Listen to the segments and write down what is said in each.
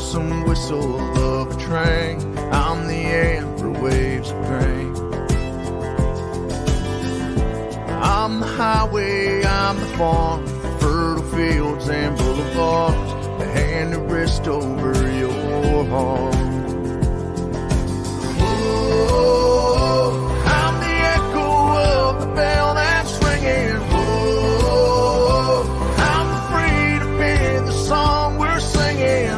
lonesome whistle of a train. I'm the amber waves of grain. I'm the highway, I'm the farm, fertile fields and boulevards, the hand to rest over your heart. Oh, I'm the echo of the bell that's ringing. Oh, I'm the freedom in the song we're singing.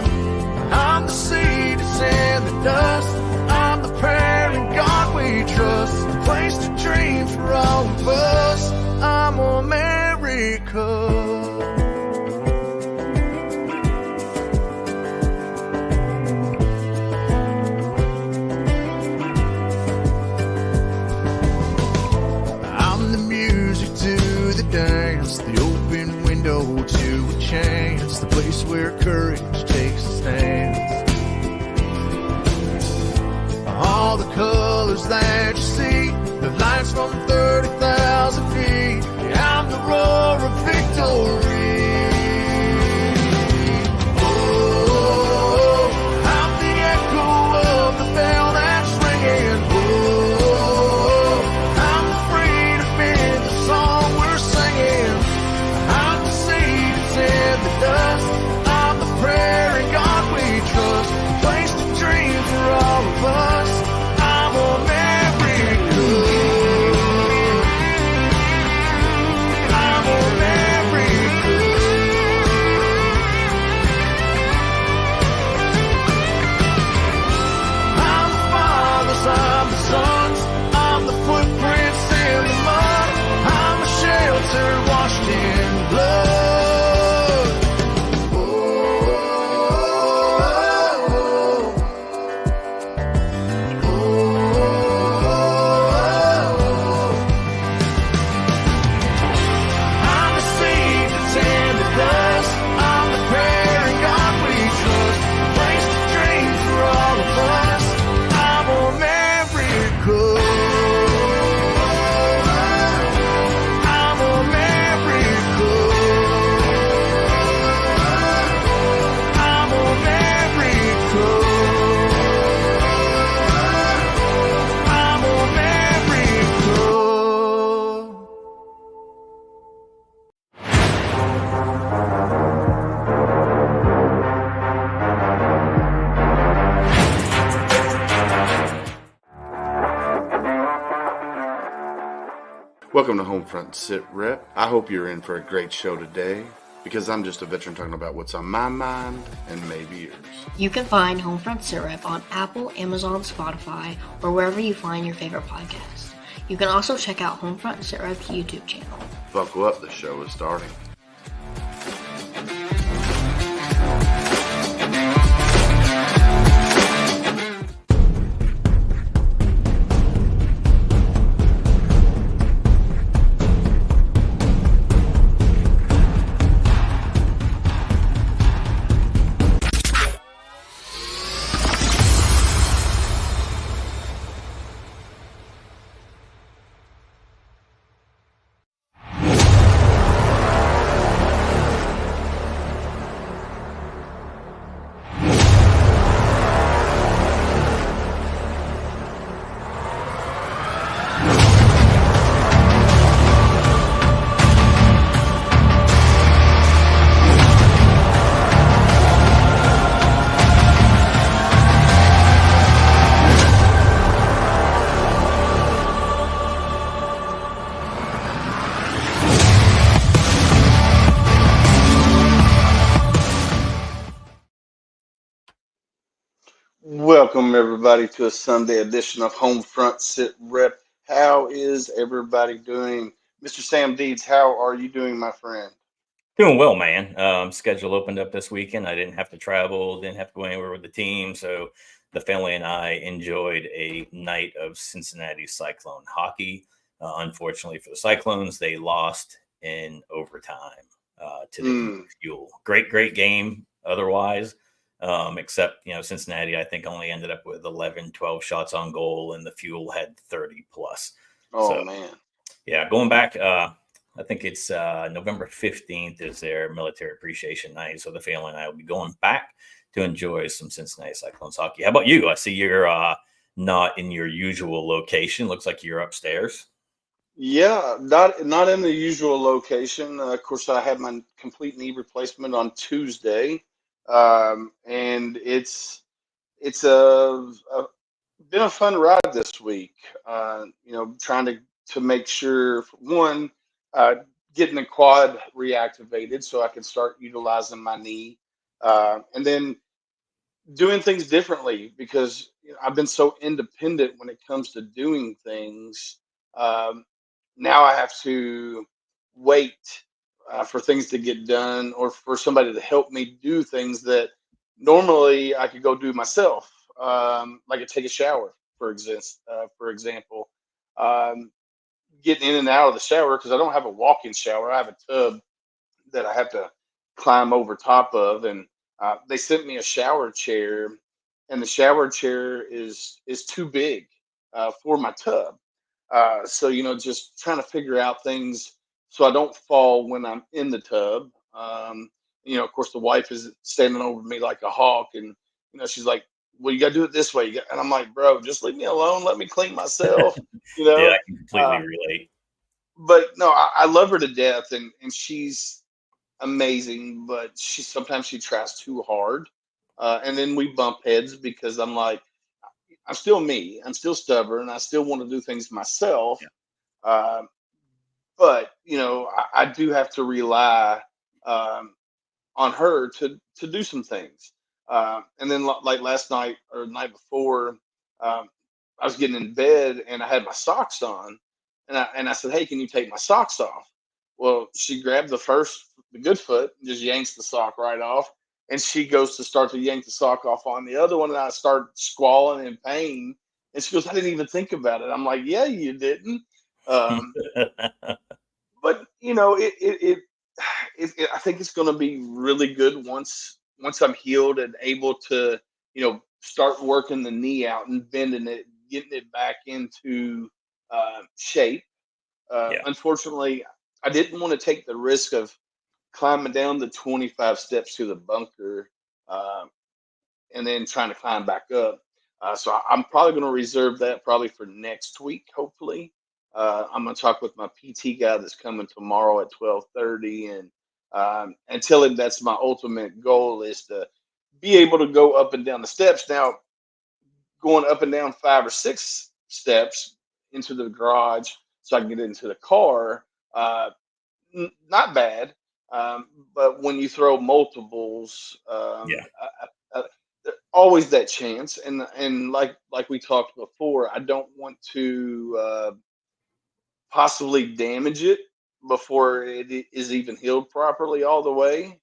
I'm the seed that's in the dust. I'm the prayer in God we trust. The place to dream for all of us. I'm America. Dance, the open window to a chance, the place where courage takes a stand. All the colors that you see, the lights from 30,000 feet. Yeah, I'm the roar of victory. Oh, I'm the echo of the bell that's ringing. Oh, I'm the freedom in the song we're singing. I'm the seed that's in the dust. I'm the prayer in God we trust. Place to dream for all of us. I'm America. I'm America. I'm the fathers, I'm the sons. I'm the footprints in the mud. I'm a shelter washed in blood. Oh, oh, oh. I'm the seed that's in the dust. I'm the prayer in God we trust. A place to dream for all of us. I'm America. I'm America. I'm America. I'm America. Welcome to HomeFront Sitrep. I hope you're in for a great show today, because I'm just a veteran talking about what's on my mind and maybe yours. You can find HomeFront Sitrep on Apple, Amazon, Spotify, or wherever you find your favorite podcasts. You can also check out HomeFront Sitrep's YouTube channel. Buckle up, the show is starting. Welcome, everybody, to a Sunday edition of HomeFront Sitrep. How is everybody doing? Mr. Sam Deeds, how are you doing, my friend? Doing well, man. Schedule opened up this weekend. I didn't have to travel, didn't have to go anywhere with the team. So the family and I enjoyed a night of Cincinnati Cyclone hockey. Unfortunately for the Cyclones, they lost in overtime to the Fuel. Great game otherwise. Except, Cincinnati, I think, only ended up with 11, 12 shots on goal, and the Fuel had 30 plus. Oh, man. Yeah, going back, I think it's November 15th is their military appreciation night. So the family and I will be going back to enjoy some Cincinnati Cyclones hockey. How about you? I see you're not in your usual location. Looks like you're upstairs. Yeah, not in the usual location. Of course, I had my complete knee replacement on Tuesday, and it's a been a fun ride this week. Trying to make sure one, uh, getting the quad reactivated so I can start utilizing my knee, and then doing things differently because I've been so independent when it comes to doing things. Um, Now I have to wait for things to get done or for somebody to help me do things that normally I could go do myself, like take a shower, for example. Um, Getting in and out of the shower because I don't have a walk-in shower. I have a tub that I have to climb over top of, and they sent me a shower chair, and the shower chair is too big for my tub. So just trying to figure out things so I don't fall when I'm in the tub. Of course, the wife is standing over me like a hawk, and she's like, "Well, you got to do it this way." And I'm like, "Bro, just leave me alone. Let me clean myself." You Yeah, know. I can completely Uh, relate. but no, I love her to death, and she's amazing, but sometimes she tries too hard, and then we bump heads because I'm like, I'm still me, I'm still stubborn, I still want to do things myself, Yeah. uh, but I do have to rely um, on her to do some things, and then like last night or the night before, um, I was getting in bed and I had my socks on, and I said, "Hey, can you take my socks off?" Well, she grabbed the good foot, and just yanks the sock right off, and she goes to start to yank the sock off on the other one, and I start squalling in pain, and she goes, "I didn't even think about it." I'm like, "Yeah, you didn't." Um, but I think it's going to be really good once I'm healed and able to start working the knee out and bending it, getting it back into shape. Yeah. Unfortunately, I didn't want to take the risk of climbing down the 25 steps to the bunker, uh, and then trying to climb back up. I'm probably going to reserve that probably for next week. Hopefully, I'm going to talk with my PT guy that's coming tomorrow at 12:30, and tell him that's my ultimate goal is to be able to go up and down the steps. Now, going up and down 5 or 6 steps into the garage so I can get into the car. Not bad, but when you throw multiples, Yeah. always that chance. And like we talked before, I don't want to possibly damage it before is even healed properly all the way.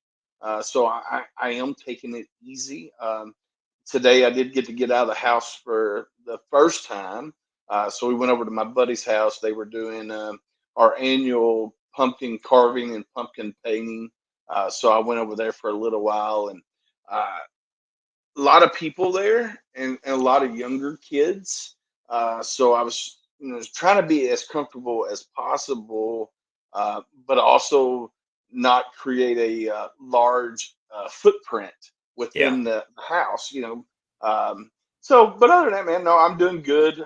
So I am taking it easy. Today I did get to get out of the house for the first time. So we went over to my buddy's house. They were doing our annual pumpkin carving and pumpkin painting. So I went over there for a little while, and uh, a lot of people there, and a lot of younger kids. So I was trying to be as comfortable as possible, but also not create a large footprint Yeah. within the house. But other than that, man, no, I'm doing good.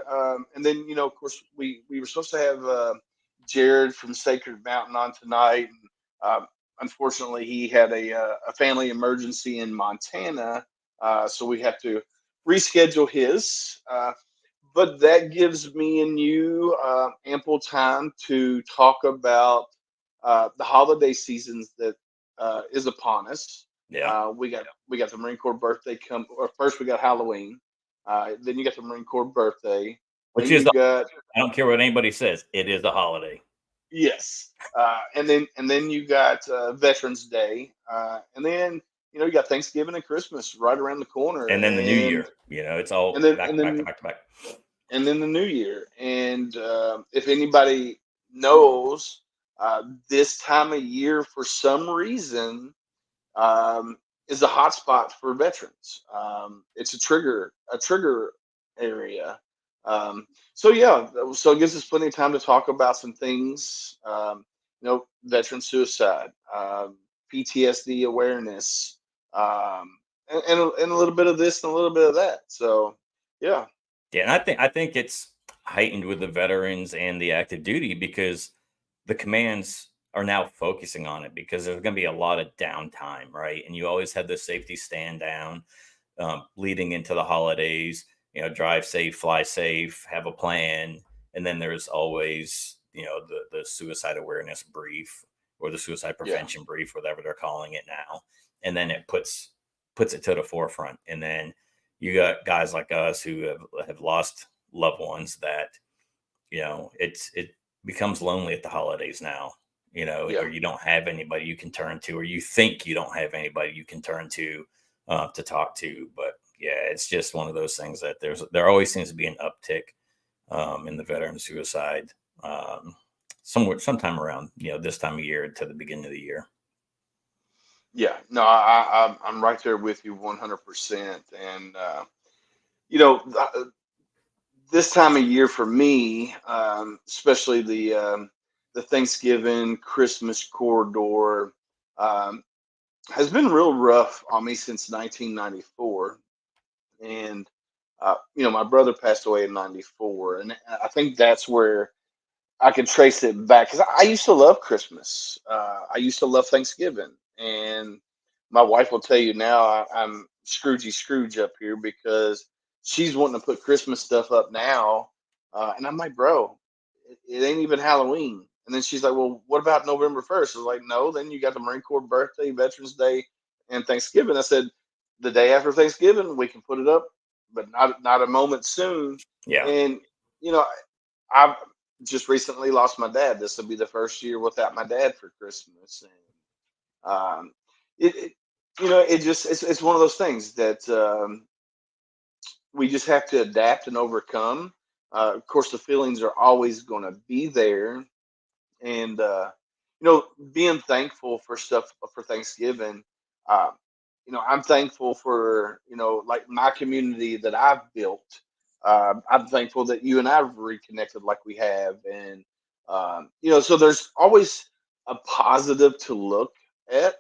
And then of course, we were supposed to have Jared from Sacred Mountain on tonight. And, unfortunately, he had a family emergency in Montana, so we have to reschedule his. But that gives me and you ample time to talk about the holiday seasons that is upon us. Yeah. We got the Marine Corps birthday come. Or first we got Halloween. Then you got the Marine Corps birthday. Which Then is, you got I don't care what anybody says, it is a holiday. yes, and then you got Veterans Day, and then you got Thanksgiving and Christmas right around the corner, And then the new year, it's and all then back and to back to then back to back. and then the new year. And if anybody knows, this time of year for some reason um, is a hot spot for veterans. It's a trigger area. So yeah, so it gives us plenty of time to talk about some things. Veteran suicide, PTSD awareness, um, and a little bit of this and a little bit of that. So, yeah, Yeah, and I think it's heightened with the veterans and the active duty because the commands are now focusing on it because there's going to be a lot of downtime, right? And you always have the safety stand down leading into the holidays. You know, drive safe, fly safe, have a plan, and then there's always the suicide awareness brief or the suicide yeah, prevention brief, whatever they're calling it now, and then it puts it to the forefront, and then you got guys like us who have lost loved ones that it becomes lonely at the holidays now, yeah. or you don't have anybody you can turn to, or you think you don't have anybody you can turn to talk to. But yeah, it's just one of those things that there always seems to be an uptick in the veteran suicide sometime around this time of year to the beginning of the year. Yeah, no, I'm right there with you 100%. And you know, this time of year for me, especially the Thanksgiving Christmas corridor, um, has been real rough on me since 1994. And my brother passed away in '94, and I think that's where I can trace it back because I used to love Christmas. I used to love Thanksgiving, and my wife will tell you now I'm Scroogey Scrooge up here because she's wanting to put Christmas stuff up now, and I'm like, bro, it ain't even Halloween. And then she's like, well, what about November 1st? I was like, no, then you got the Marine Corps birthday, Veterans Day, and Thanksgiving. I said, the day after Thanksgiving, we can put it up, but not a moment soon. Yeah. And you know, I've just recently lost my dad. This will be the first year without my dad for Christmas, and it it's one of those things that we just have to adapt and overcome. Of course, the feelings are always going to be there, and being thankful for stuff for Thanksgiving. Uh, I'm thankful for like my community that I've built. I'm thankful that you and I've reconnected like we have, and so there's always a positive to look at,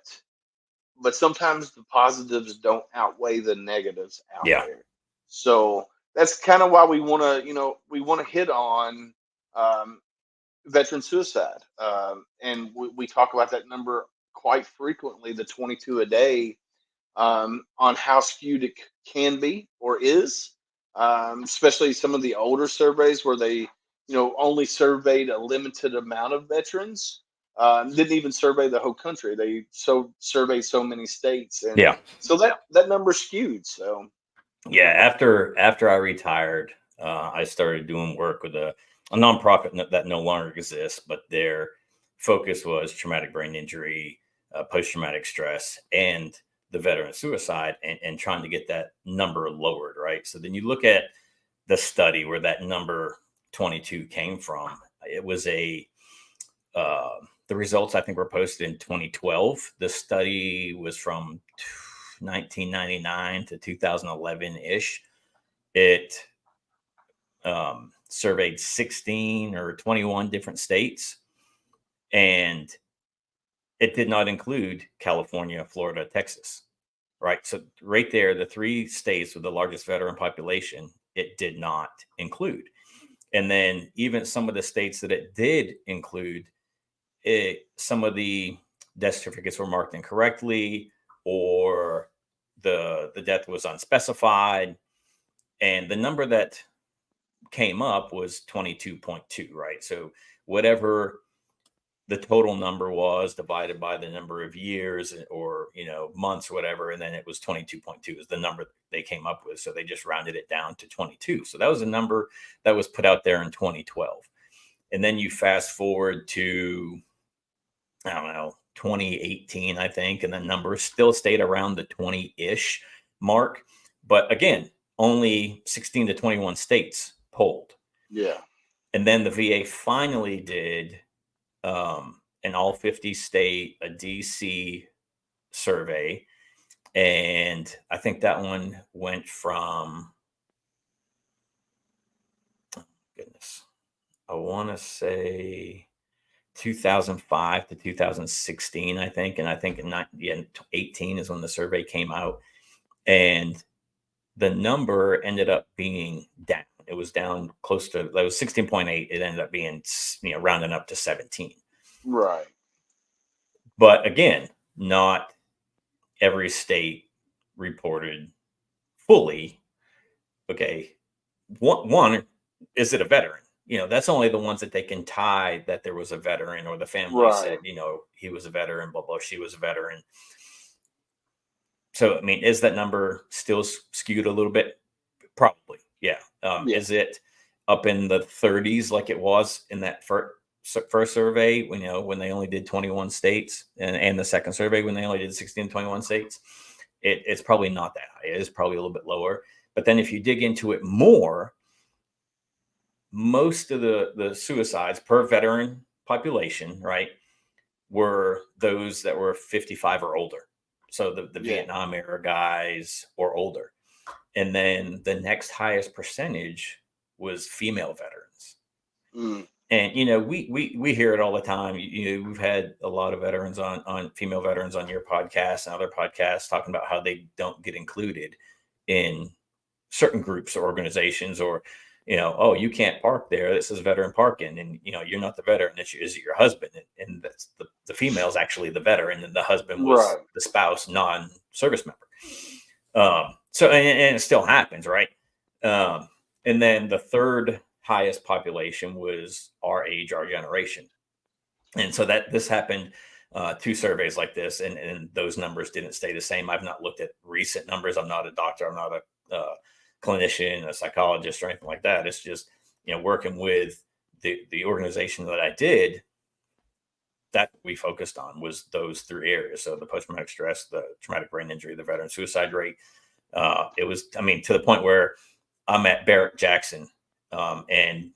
but sometimes the positives don't outweigh the negatives out Yeah. there. So that's kind of why we want to hit on um, veteran suicide, and we talk about that number quite frequently, the 22 a day, on how skewed it can be or is, especially some of the older surveys where they, only surveyed a limited amount of veterans. Didn't even survey the whole country. They surveyed so many states, and Yeah. so that number skewed. So Yeah, after I retired, I started doing work with a nonprofit that no longer exists, but their focus was traumatic brain injury, post-traumatic stress, and the veteran suicide, and trying to get that number lowered, right? So then you look at the study where that number 22 came from. It was the results I think were posted in 2012. The study was from 1999 to 2011 ish. It surveyed 16 or 21 different states, and it did not include California, Florida, Texas. Right. So, right there, the three states with the largest veteran population, it did not include. And then, even some of the states that it did include, some of the death certificates were marked incorrectly, or the death was unspecified, and the number that came up was 22.2, right? So whatever the total number was divided by the number of years or months or whatever, and then it was 22.2 is the number they came up with. So they just rounded it down to 22. So that was a number that was put out there in 2012. And then you fast forward to, I don't know, 2018, I think, and the number still stayed around the 20-ish mark. But again, only 16 to 21 states polled. yeah, And then the VA finally did an all 50 state, a DC survey. And I think that one went from, goodness, I want to say 2005 to 2016, I think. And I think in 18 is when the survey came out. And the number ended up being down. It was down close to, that was 16.8. It ended up being, rounding up to 17. Right. But again, not every state reported fully. Okay. One, is it a veteran? That's only the ones that they can tie that there was a veteran, or the family said, Right. he was a veteran, blah, blah, she was a veteran. So, I mean, is that number still skewed a little bit? Probably. Yeah. Yeah. Is it up in the 30s like it was in that first survey, when they only did 21 states, and the second survey when they only did 16 to 21 states? It's probably not that high. It is probably a little bit lower. But then if you dig into it more, most of the suicides per veteran population, right, were those that were 55 or older. So the Yeah. Vietnam era guys or older. And then the next highest percentage was female veterans. Mm. And we hear it all the time. We've had a lot of veterans on female veterans on your podcast and other podcasts talking about how they don't get included in certain groups or organizations, or oh, you can't park there, this is veteran parking, and you're not the veteran, is it your husband? And that's the female is actually the veteran, and the husband was Right. the spouse, non-service member. So and it still happens, right? And then the third highest population was our age, our generation. And so that this happened, two surveys like this, and those numbers didn't stay the same. I've not looked at recent numbers. I'm not a doctor. I'm not a clinician, a psychologist, or anything like that. It's just, working with the organization that I did, that we focused on was those three areas. So the post-traumatic stress, the traumatic brain injury, the veteran suicide rate. It was, to the point where I'm at Barrett Jackson, and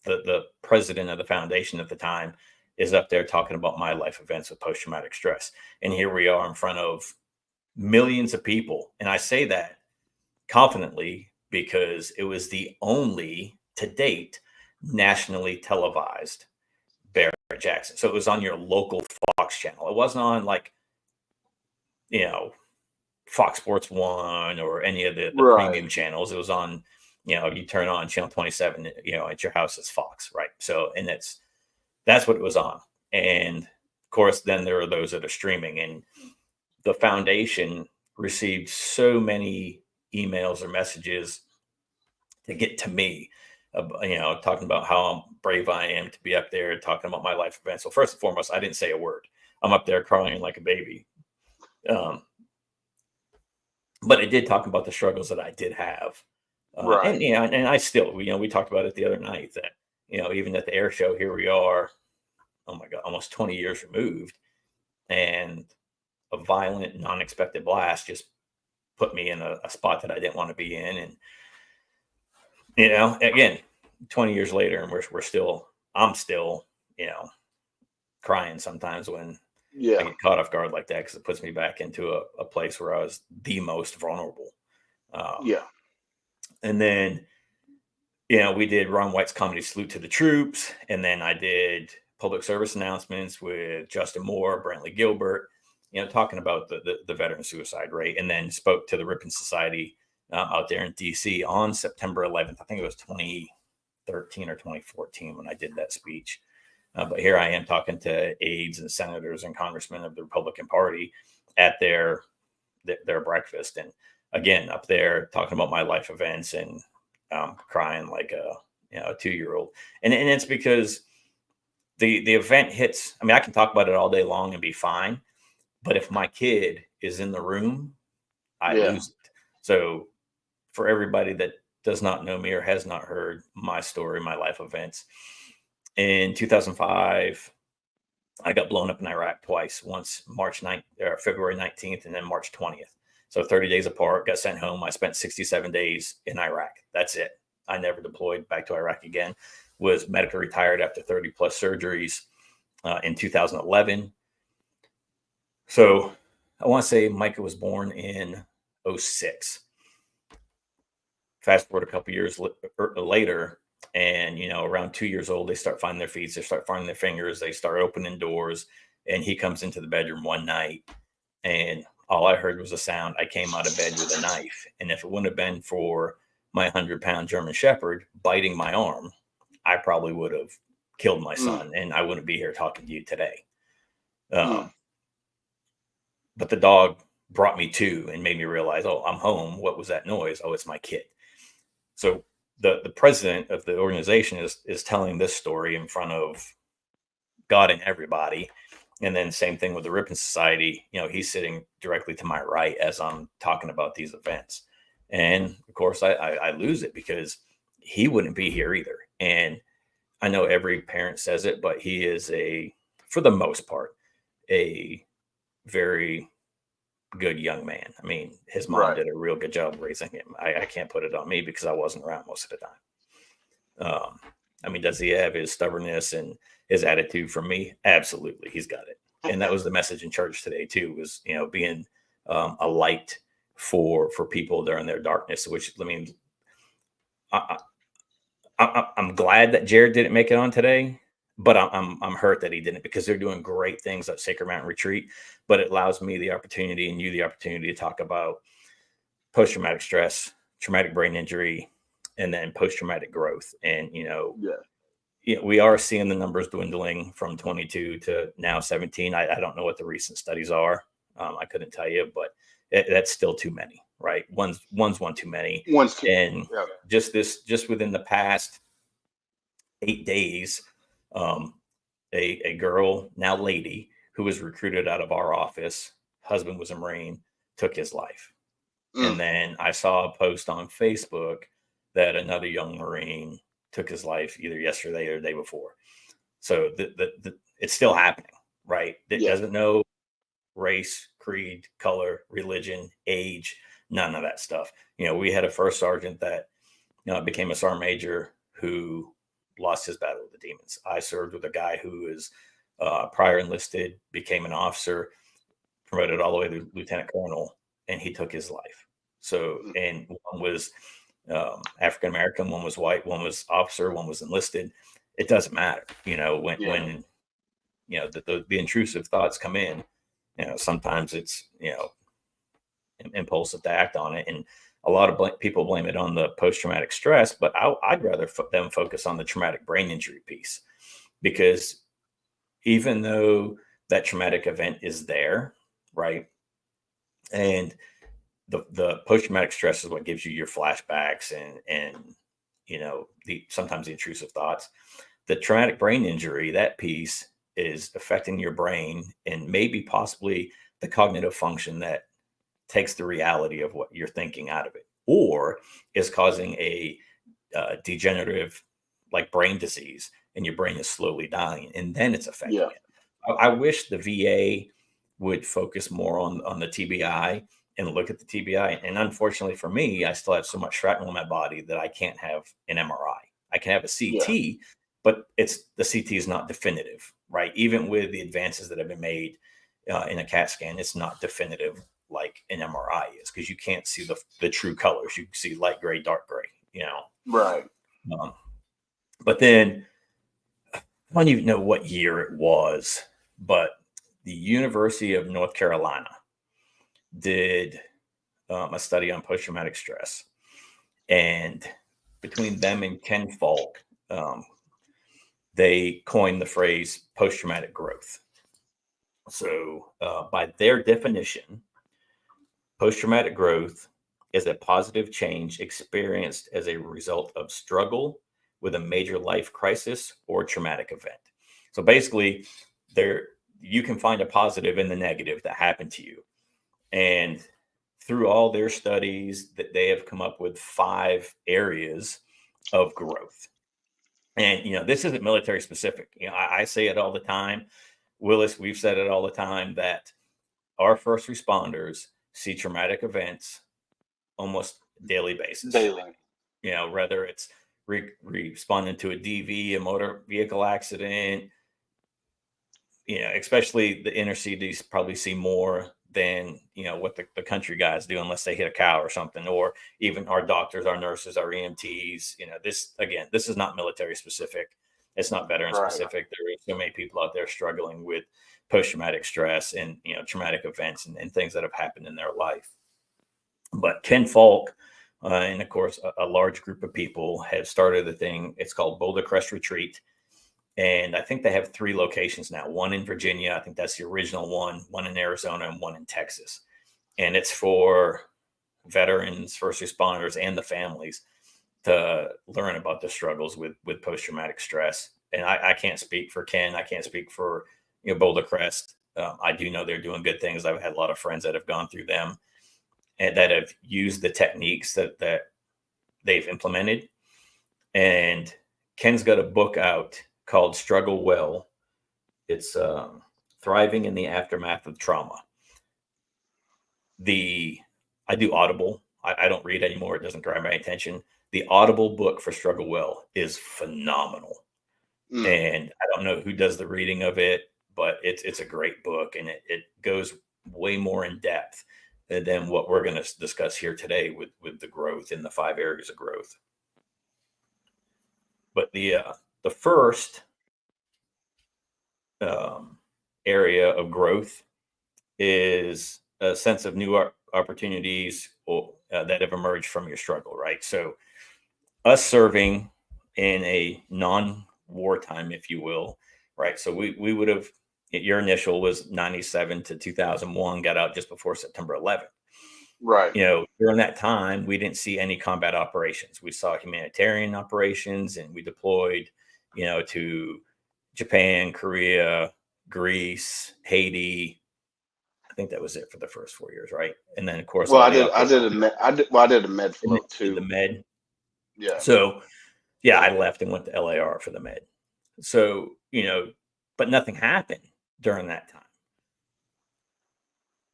the president of the foundation at the time is up there talking about my life events with post-traumatic stress. And here we are in front of millions of people. And I say that confidently because it was the only, to date, nationally televised Barrett Jackson. So it was on your local Fox channel. It wasn't on Fox Sports 1 or any of the Right. premium channels. It was on, you turn on channel 27, at your house, it's Fox, right? So, and that's what it was on. And of course, then there are those that are streaming, and the foundation received so many emails or messages to get to me, talking about how brave I am to be up there talking about my life event. So first and foremost, I didn't say a word. I'm up there crying like a baby. But I did talk about the struggles that I did have. Right. And I still, we talked about it the other night that, even at the air show, here we are, oh my God, almost 20 years removed, and a violent, non-expected blast just put me in a spot that I didn't want to be in. And, again, 20 years later, and I'm still, crying sometimes when I Yeah. get caught off guard like that, because it puts me back into a place where I was the most vulnerable. Yeah. And then, we did Ron White's comedy Salute to the Troops. And then I did public service announcements with Justin Moore, Brantley Gilbert, talking about the veteran suicide rate, and then spoke to the Ripon Society out there in DC on September 11th. I think it was 2013 or 2014 when I did that speech. But here I am talking to aides and senators and congressmen of the Republican Party at their breakfast. And again, up there talking about my life events, and crying like a 2-year-old. And it's because the event hits. I can talk about it all day long and be fine, but if my kid is in the room, I Yeah. lose it. So for everybody that does not know me or has not heard my story, my life events, in 2005, I got blown up in Iraq twice. Once February 19th, and then March 20th. So 30 days apart. Got sent home. I spent 67 days in Iraq. That's it. I never deployed back to Iraq again. Was medically retired after 30 plus surgeries in 2011. So I want to say Micah was born in 06. Fast forward a couple years later, and around 2 years old, they start finding their feet, they start finding their fingers, they start opening doors, and he comes into the bedroom one night, and all I heard was a sound. I came out of bed with a knife. And if it wouldn't have been for my 100-pound German Shepherd biting my arm, I probably would have killed my son, and I wouldn't be here talking to you today. But the dog brought me to and made me realize, oh, I'm home. What was that noise? Oh, it's my kid. So the president of the organization is telling this story in front of God and everybody. And then same thing with the Ripon Society. You know, he's sitting directly to my right as I'm talking about these events. And of course, I lose it because he wouldn't be here either. And I know every parent says it, but he is for the most part, a very good young man. I mean, his mom did a real good job raising him. I can't put it on me because I wasn't around most of the time. I mean, does he have his stubbornness and his attitude from me? Absolutely. He's got it. And that was the message in church today too, was, you know, being a light for people during their darkness, which, I mean, I'm glad that Jared didn't make it on today, but I'm hurt that he didn't, because they're doing great things at Sacred Mountain Retreat. But it allows me the opportunity and you the opportunity to talk about post-traumatic stress, traumatic brain injury, and then post-traumatic growth. And, you know, we are seeing the numbers dwindling from 22 to now 17. I don't know what the recent studies are. I couldn't tell you, but that's still too many, right? One's one too many. And just within the past 8 days, a girl, now lady, who was recruited out of our office, husband was a Marine, took his life. And then I saw a post on Facebook that another young Marine took his life either yesterday or the day before. So it's still happening, right? It doesn't know race, creed, color, religion, age, none of that stuff. You know, we had a first sergeant that, you know, became a sergeant major who lost his battle with the demons. I served with a guy who is prior enlisted, became an officer, promoted all the way to lieutenant colonel, and he took his life. So, and one was African American, one was white, one was officer, one was enlisted. It doesn't matter, you know, when you know the intrusive thoughts come in, you know, sometimes it's, you know, impulsive to act on it, and a lot of people blame it on the post-traumatic stress, but I'd rather them focus on the traumatic brain injury piece, because even though that traumatic event is there, right, and the post-traumatic stress is what gives you your flashbacks and you know, sometimes the intrusive thoughts. The traumatic brain injury, that piece is affecting your brain and maybe possibly the cognitive function that takes the reality of what you're thinking out of it, or is causing a degenerative, like, brain disease, and your brain is slowly dying, and then it's affecting it. I wish the VA would focus more on the TBI and look at the TBI. And unfortunately for me, I still have so much shrapnel in my body that I can't have an MRI. I can have a CT, but the CT is not definitive, right? Even with the advances that have been made in a CAT scan, it's not definitive like an MRI is, because you can't see the true colors. You can see light gray, dark gray, you know? Right. But then I don't even know what year it was, but the University of North Carolina did a study on post-traumatic stress. And between them and Ken Falk, they coined the phrase post-traumatic growth. So by their definition, post-traumatic growth is a positive change experienced as a result of struggle with a major life crisis or traumatic event. So basically, you can find a positive in the negative that happened to you. And through all their studies, that they have come up with 5 areas of growth. And, you know, this isn't military specific. You know, I say it all the time. Willis, we've said it all the time, that our first responders see traumatic events almost daily basis. You know, whether it's responding to a DV, a motor vehicle accident, you know, especially the inner cities probably see more than, you know, what the country guys do, unless they hit a cow or something, or even our doctors, our nurses, our EMTs. You know, this is not military specific. It's not veteran specific. There are so many people out there struggling with post-traumatic stress and, traumatic events and things that have happened in their life. But Ken Falk, and of course, a large group of people have started a thing. It's called Boulder Crest Retreat. And I think they have 3 locations now, one in Virginia. I think that's the original one in Arizona, and one in Texas. And it's for veterans, first responders, and the families to learn about the struggles with post-traumatic stress. And I can't speak for Ken. I can't speak for, Boulder Crest. I do know they're doing good things. I've had a lot of friends that have gone through them and that have used the techniques that they've implemented. And Ken's got a book out called Struggle Well. It's Thriving in the Aftermath of Trauma. I do Audible. I don't read anymore. It doesn't grab my attention. The Audible book for Struggle Well is phenomenal. And I don't know who does the reading of it, but it's a great book, and it goes way more in depth than what we're going to discuss here today with the growth in the 5 areas of growth. But the first area of growth is a sense of new opportunities that have emerged from your struggle, right? So us serving in a non-wartime, if you will, right? So we would have, your initial was 97 to 2001, got out just before September 11th. Right. During that time, we didn't see any combat operations. We saw humanitarian operations, and we deployed, to Japan, Korea, Greece, Haiti. I think that was it for the first 4 years, right? And then, of course, Well, I did a med float too. The med. Yeah. So, yeah, I left and went to LAR for the med. So, but nothing happened during that time.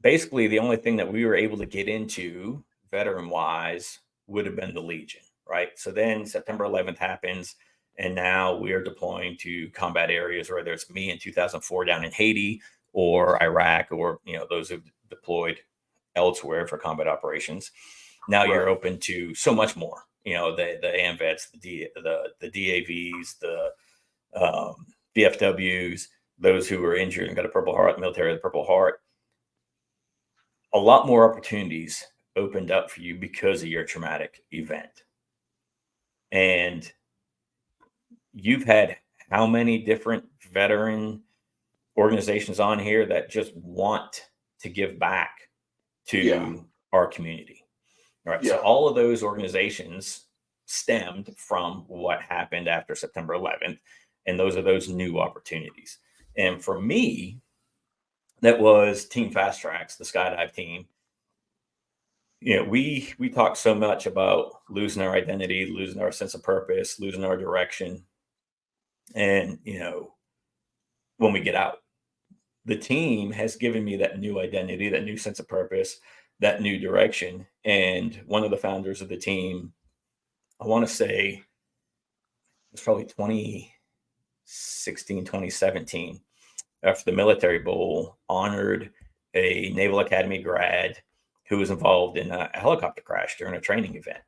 Basically, the only thing that we were able to get into veteran-wise would have been the Legion, right? So then September 11th happens, and now we are deploying to combat areas, whether it's me in 2004 down in Haiti or Iraq, or, those who've deployed elsewhere for combat operations. Now you're open to so much more, the AMVETs, the DAVs, the DFWs, those who were injured and got a Purple Heart, military of the Purple Heart. A lot more opportunities opened up for you because of your traumatic event. And you've had how many different veteran organizations on here that just want to give back to our community? All right. So all of those organizations stemmed from what happened after September 11th. And those are those new opportunities. And for me, that was Team Fast Tracks, the skydive team. We talk so much about losing our identity, losing our sense of purpose, losing our direction. And, when we get out, the team has given me that new identity, that new sense of purpose, that new direction. And one of the founders of the team, I want to say it's probably 2016, 2017, after the Military Bowl, honored a Naval Academy grad who was involved in a helicopter crash during a training event.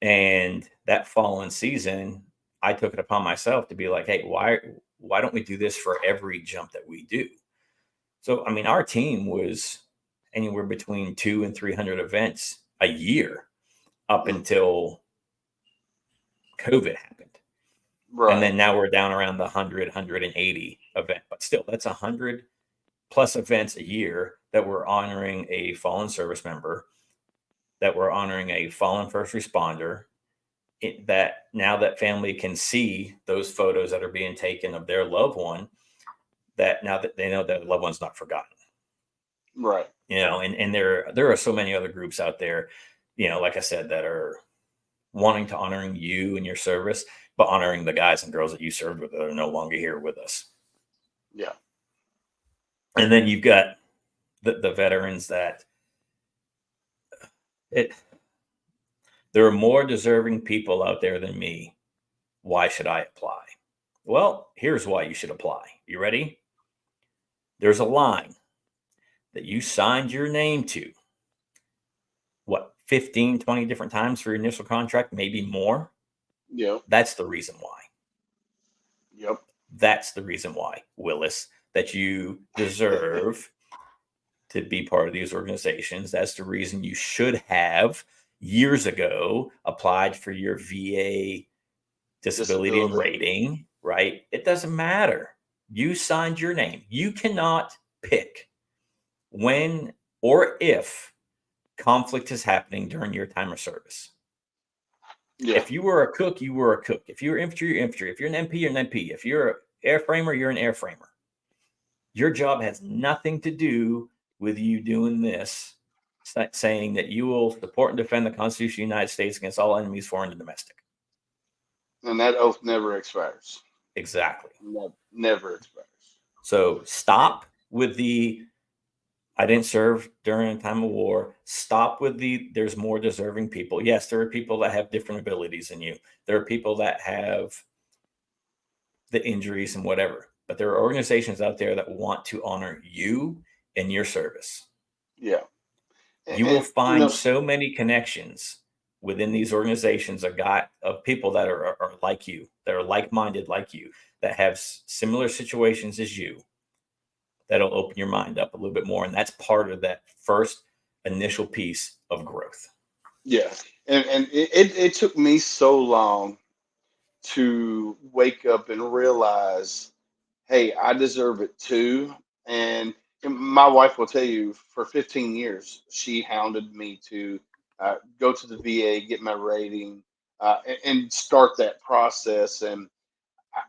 And that following season, I took it upon myself to be like, hey, why don't we do this for every jump that we do? So, our team was anywhere between 200 and 300 events a year up until COVID happened. Right. And then now we're down around the 100, 180 event, but still that's 100 plus events a year that we're honoring a fallen service member, that we're honoring a fallen first responder, that now that family can see those photos that are being taken of their loved one, that now that they know that loved one's not forgotten. Right. And there are so many other groups out there, like I said, that are wanting to honoring you and your service, but honoring the guys and girls that you served with that are no longer here with us. Yeah. And then you've got the veterans that there are more deserving people out there than me. Why should I apply? Well, here's why you should apply. You ready? There's a line that you signed your name to, 15, 20 different times for your initial contract, maybe more. Yep. That's the reason why. Yep. That's the reason why, Willis. that you deserve to be part of these organizations. That's the reason you should have years ago applied for your VA disability and rating, right? It doesn't matter. You signed your name. You cannot pick when or if conflict is happening during your time of service. Yeah. If you were a cook, you were a cook. If you're infantry, you're infantry. If you're an MP, you're an MP. If you're an airframer, you're an airframer. Your job has nothing to do with you doing this, saying that you will support and defend the Constitution of the United States against all enemies, foreign and domestic. And that oath never expires. Exactly. Never expires. So stop with the I didn't serve during a time of war. Stop with the there's more deserving people. Yes, there are people that have different abilities than you. There are people that have the injuries and whatever. But there are organizations out there that want to honor you and your service. Yeah. You will find so many connections within these organizations of people that are like you, that are like-minded like you, that have similar situations as you. That'll open your mind up a little bit more. And that's part of that first initial piece of growth. Yeah. And it took me so long to wake up and realize, hey, I deserve it too. And my wife will tell you, for 15 years, she hounded me to go to the VA, get my rating, and start that process. And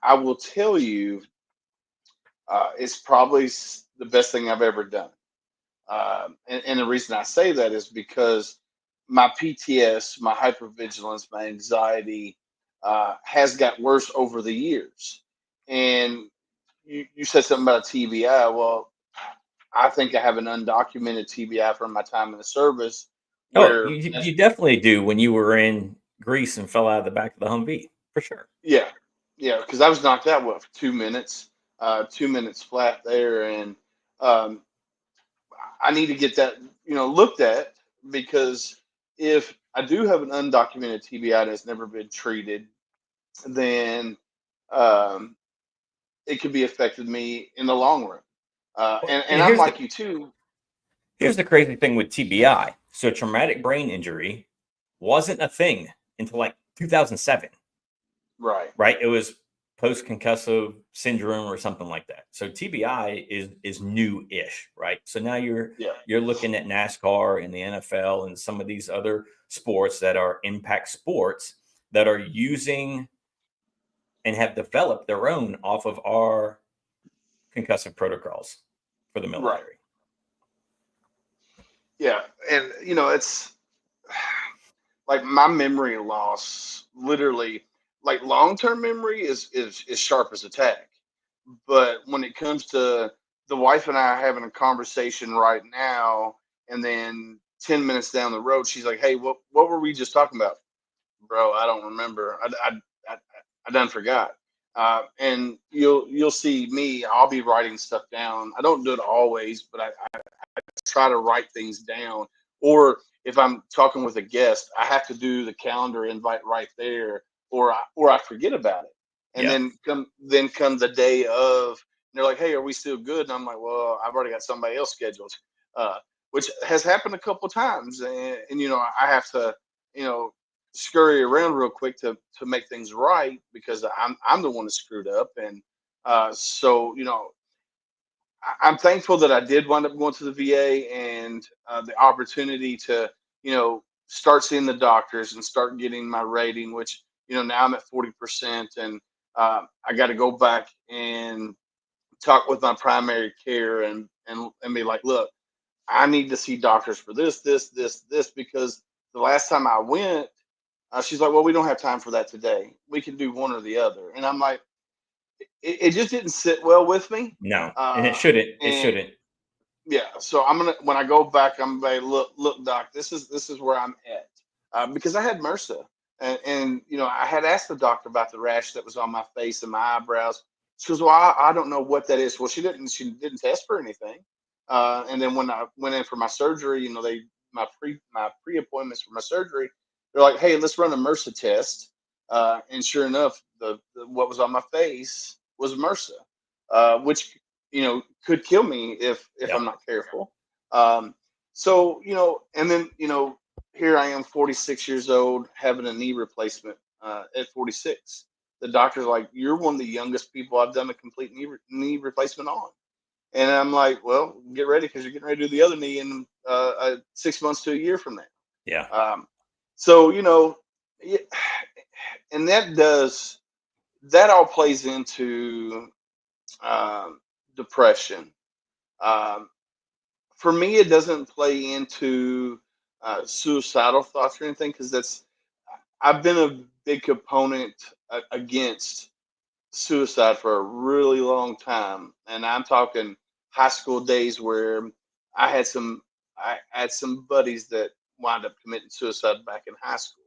I will tell you, it's probably the best thing I've ever done. And the reason I say that is because my PTS, my hypervigilance, my anxiety has got worse over the years. And you said something about a TBI. Well, I think I have an undocumented TBI from my time in the service. Oh, you definitely do when you were in Greece and fell out of the back of the Humvee, for sure. Yeah. Yeah. Because I was knocked out, for 2 minutes, 2 minutes flat there. And I need to get that, looked at, because if I do have an undocumented TBI that's never been treated, then it could be affected me in the long run. And I'm like you too. Here's the crazy thing with TBI. So traumatic brain injury wasn't a thing until like 2007. Right. Right. It was post-concussive syndrome or something like that. So TBI is new-ish, right? So now you're looking at NASCAR and the NFL and some of these other sports that are impact sports that are using and have developed their own off of our concussive protocols for the military. Right. Yeah. And, it's like my memory loss, literally, like long-term memory is sharp as a tack. But when it comes to the wife and I having a conversation right now, and then 10 minutes down the road, she's like, hey, what were we just talking about? Bro, I don't remember. I done forgot. And you'll see me, I'll be writing stuff down. I don't do it always, but I try to write things down. Or if I'm talking with a guest, I have to do the calendar invite right there, or I forget about it. And then come the day of, and they're like, hey, are we still good? And I'm like, well, I've already got somebody else scheduled, which has happened a couple times. And I have to, scurry around real quick to make things right, because I'm the one that screwed up. And so, I'm thankful that I did wind up going to the VA, and the opportunity to, start seeing the doctors and start getting my rating, which, now I'm at 40%. And I got to go back and talk with my primary care and be like, look, I need to see doctors for this, because the last time I went, she's like, well, we don't have time for that today. We can do one or the other. And I'm like, it just didn't sit well with me. No, and it shouldn't. It shouldn't. Yeah. So when I go back, I'm going to look, doc, this is where I'm at. Because I had MRSA, and I had asked the doctor about the rash that was on my face and my eyebrows. She goes, well, I don't know what that is. Well, she didn't test for anything. And then when I went in for my surgery, my pre-appointments for my surgery, they're like, hey, let's run a MRSA test. And sure enough, the what was on my face was MRSA, which, could kill me if Yeah. I'm not careful. So, and then, here I am, 46 years old, having a knee replacement at 46. The doctor's like, "You're one of the youngest people I've done a complete knee replacement on." And I'm like, "Well, get ready because you're getting ready to do the other knee in 6 months to a year from now." Yeah. So, yeah, and that all plays into depression. Um, for me, it doesn't play into suicidal thoughts or anything because I've been a big component against suicide for a really long time, and I'm talking high school days where I had some I had some buddies that wound up committing suicide back in high school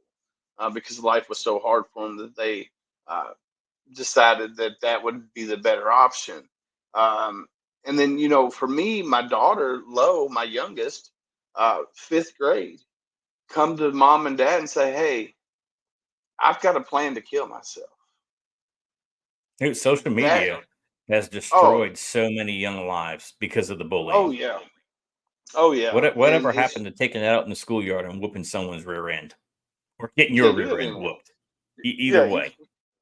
because life was so hard for them that they uh, decided that that would be the better option. Um, and then, for me, my daughter, Lo, my youngest, fifth grade, come to mom and dad and say, "Hey, I've got a plan to kill myself." Dude, social That, media has oh, destroyed so many young lives because of the oh bullying. yeah, oh yeah, and Whatever happened to taking it out in the schoolyard and whooping someone's rear end or getting you your can't do rear that end anymore. whooped? Either Yeah, way,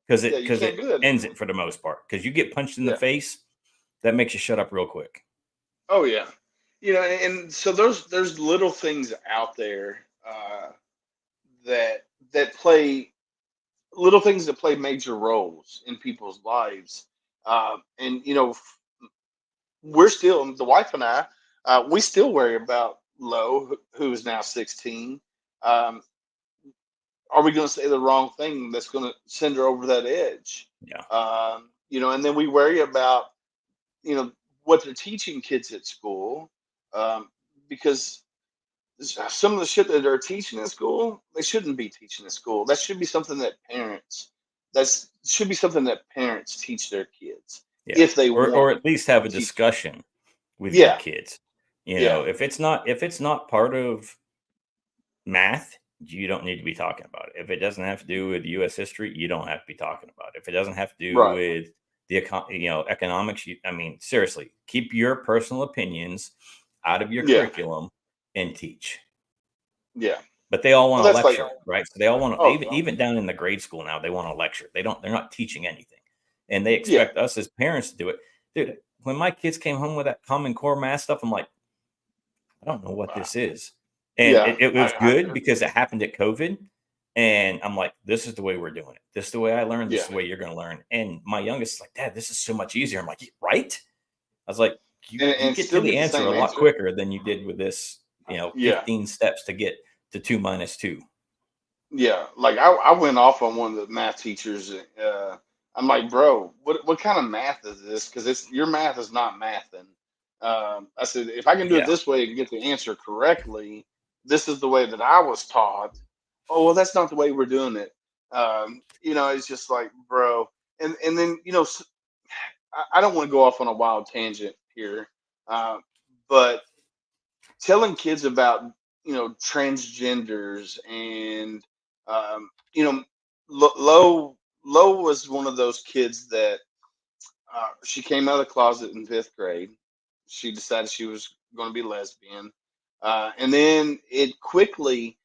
because yeah, it you because can't it do that ends anymore. it for the most part. Because you get punched in the Yeah. face, that makes you shut up real quick. Oh yeah. And so there's little things out there that that play little things that play major roles in people's lives. And we're still, the wife and I, we still worry about Lo, who is now 16. Um, are we going to say the wrong thing that's going to send her over that edge? Yeah, And then we worry about you know what they're teaching kids at school, because some of the shit that they're teaching in school, they shouldn't be teaching in school. That should be something that parents teach their kids yeah, if they or want at least have a to teach it. discussion with your Yeah, kids. yeah, If it's not part of math, you don't need to be talking about it. If it doesn't have to do with U.S. history, you don't have to be talking about it. If it doesn't have to do right, with economics, I mean, seriously, keep your personal opinions out of your yeah, curriculum and teach. yeah. But they all want Well, to that's like, lecture, right? So they all want to, oh, even down in the grade school now, they want to lecture. They're not teaching anything, and they yeah, expect us as parents to do it. Dude, when my kids came home with that Common Core math stuff, I'm like, I don't know what wow, this is. And yeah. it was good because it happened at COVID. And I'm like, this is the way we're doing it. This is the way I learned. This Yeah, is the way you're going to learn. And my youngest is like, Dad, this is so much easier. I'm like, right? I was like, you and get to still the get the answer a same lot answer. quicker than you did with this, Yeah, 15 steps to get to 2 minus 2. yeah. Like I went off on one of the math teachers. I'm like, bro, what kind of math is this? Because it's your math is not mathing. I said, if I can do it Yeah. this way and get the answer correctly, this is the way that I was taught. Oh well, that's not the way we're doing it. It's just like, bro, and then I don't want to go off on a wild tangent here, uh, but telling kids about transgenders and um, you know Lo was one of those kids that she came out of the closet in fifth grade. She decided she was going to be lesbian, and then it quickly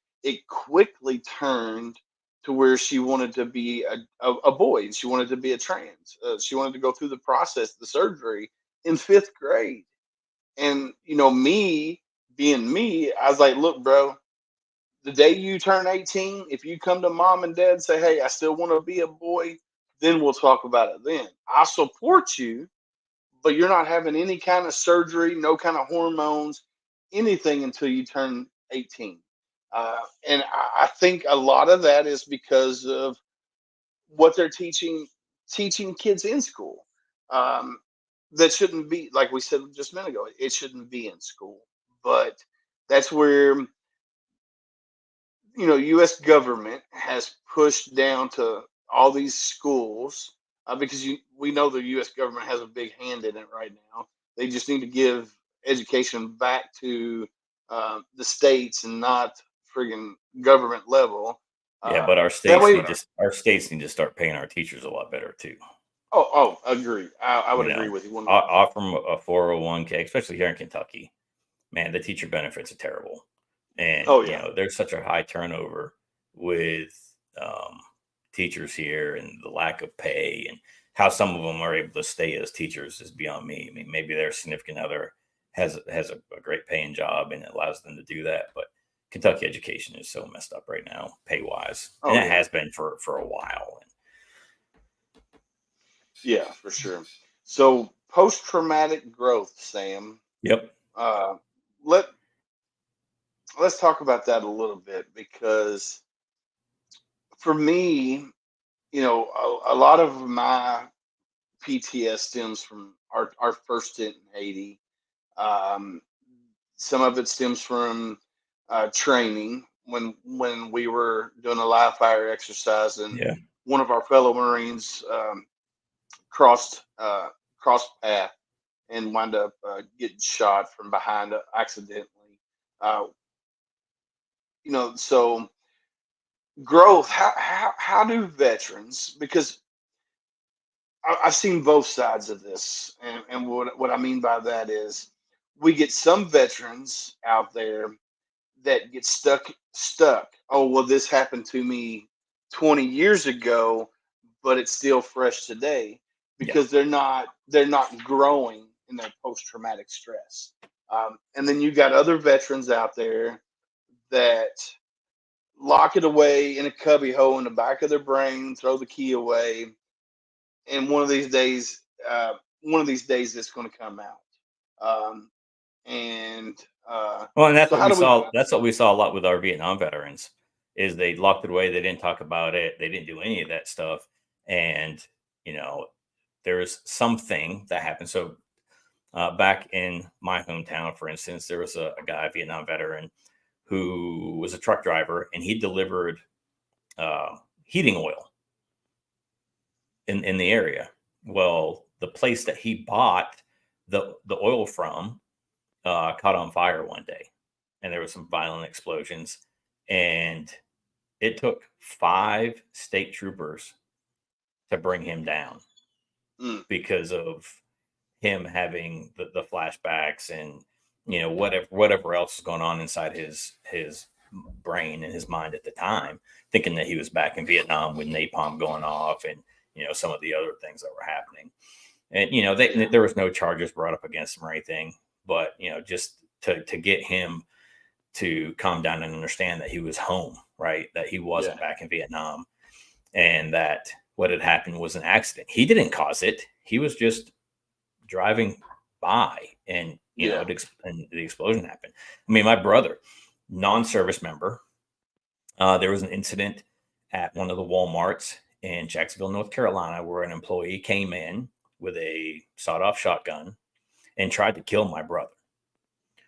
turned to where she wanted to be a boy. She wanted to be a trans. She wanted to go through the process, the surgery in fifth grade. And me being me, I was like, look, bro, the day you turn 18, if you come to mom and dad and say, "Hey, I still want to be a boy," then we'll talk about it then. I support you, but you're not having any kind of surgery, no kind of hormones, anything until you turn 18. And I think a lot of that is because of what they're teaching kids in school. Um, that shouldn't be, like we said just a minute ago, it shouldn't be in school. But that's where U.S. government has pushed down to all these schools because we know the U.S. government has a big hand in it right now. They just need to give education back to the states and not friggin' government level. Yeah. But That way, our states need to start paying our teachers a lot better too. Agree. I You would agree know, with you 100%. offer them a 401k, especially here in Kentucky. Man, the teacher benefits are terrible. And, Oh yeah. there's such a high turnover with um, teachers here, and the lack of pay, and how some of them are able to stay as teachers is beyond me. I mean, maybe their significant other has a great paying job and it allows them to do that. But Kentucky education is so messed up right now, pay wise. And Oh it yeah. has been for a while. Yeah, for sure. So post traumatic growth, Sam. Yep. Uh, let let's talk about that a little bit, because for me, a lot of my PTS stems from our first stint in Haiti. Um, some of it stems from training when we were doing a live fire exercise, and Yeah. one of our fellow Marines crossed crossed path and wound up getting shot from behind accidentally. Uh, so growth. How do veterans? Because I've seen both sides of this, and what I mean by that is we get some veterans out there that get stuck. Oh well, this happened to me 20 years ago, but it's still fresh today, Yeah. because they're not growing in their post traumatic stress. And then you got other veterans out there that lock it away in a cubby hole in the back of their brain, throw the key away, and one of these days, it's going to come out. Um, and Well, and so, how do we? that's what we saw a lot with our Vietnam veterans, is they locked it away. They didn't talk about it. They didn't do any of that stuff. And, you know, there was something that happened. So back in my hometown, for instance, there was a guy, a Vietnam veteran, who was a truck driver, and he delivered heating oil in the area. Well, the place that he bought the oil from caught on fire one day, and there was some violent explosions, and it took 5 state troopers to bring him down Mm, because of him having the flashbacks, and whatever else is going on inside his brain and his mind at the time, thinking that he was back in Vietnam with napalm going off, and some of the other things that were happening. And yeah, there was no charges brought up against him or anything, but just to get him to calm down and understand that he was home, right? That he yeah, wasn't back in Vietnam, and that what had happened was an accident. He didn't cause it. He was just driving by, and yeah. and the explosion happened. I mean, my brother, non-service member, there was an incident at one of the Walmarts in Jacksonville, North Carolina, where an employee came in with a sawed-off shotgun and tried to kill my brother.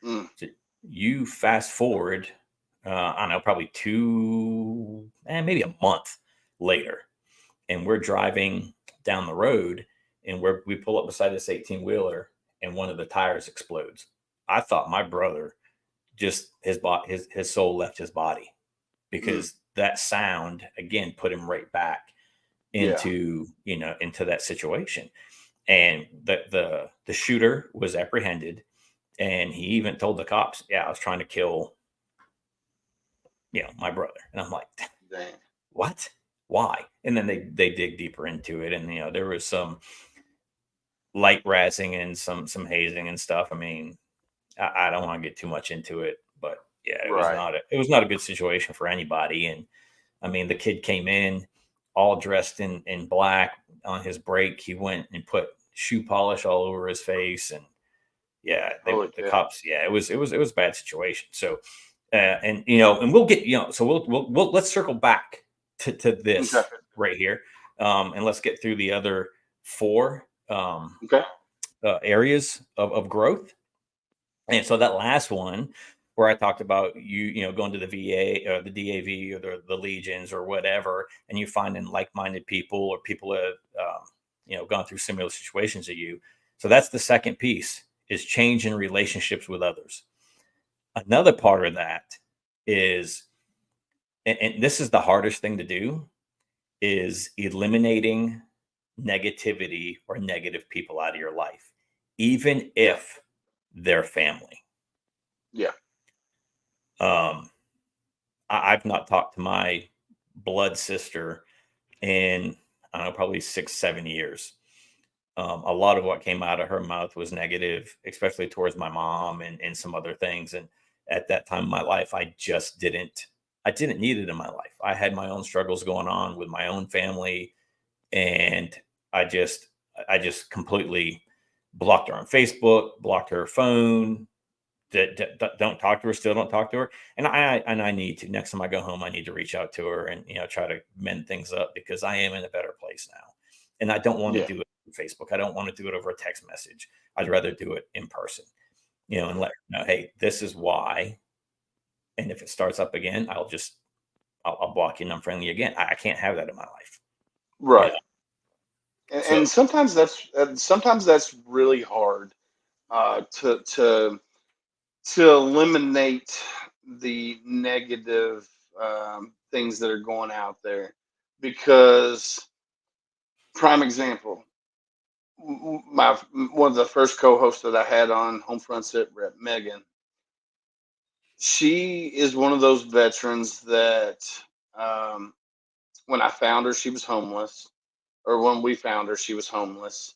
Mm, So you fast forward, I don't know, probably maybe a month later, and we're driving down the road, and we pull up beside this 18-wheeler, and one of the tires explodes. I thought my brother just his soul left his body, mm, because that sound again put him right back yeah. into that situation. And the shooter was apprehended, and he even told the cops, "Yeah, I was trying to kill, my brother." And I'm like, Dang. "What? Why?" And then they dig deeper into it, and there was some light razzing and some hazing and stuff. I mean, I don't want to get too much into it, but yeah, Right. it was not a good situation for anybody. And I mean, the kid came in all dressed in black. On his break, he went and put shoe polish all over his face, and yeah, Holy the cow. cops. Yeah, it was a bad situation. So, and we'll get so we'll let's circle back to Okay. this right here, and let's get through the other 4 Okay. areas of growth. And so that last one, where I talked about going to the VA or the DAV or the legions or whatever, and you finding like-minded people, or people that gone through similar situations to you. So that's the second piece, is change in relationships with others. Another part of that is, and this is the hardest thing to do, is eliminating negativity or negative people out of your life, even if they're family. Yeah. I've not talked to my blood sister in, I don't know, probably 6-7 years. A lot of what came out of her mouth was negative, especially towards my mom and some other things. And at that time in my life, I didn't need it in my life. I had my own struggles going on with my own family. And I just completely blocked her on Facebook, blocked her phone, don't talk to her, still don't talk to her. And I need to, next time I go home, I need to reach out to her and, try to mend things up, because I am in a better place now. And I don't want to do it on Facebook. I don't want to do it over a text message. I'd rather do it in person, and let her know, hey, this is why. And if it starts up again, I'll block you and unfriendly again. I can't have that in my life. Right. So, And sometimes that's really hard to eliminate the negative things that are going out there, because prime example, one of the first co-hosts that I had on HomeFront Sitrep, Megan, she is one of those veterans that when I found her, she was homeless, or when we found her, she was homeless.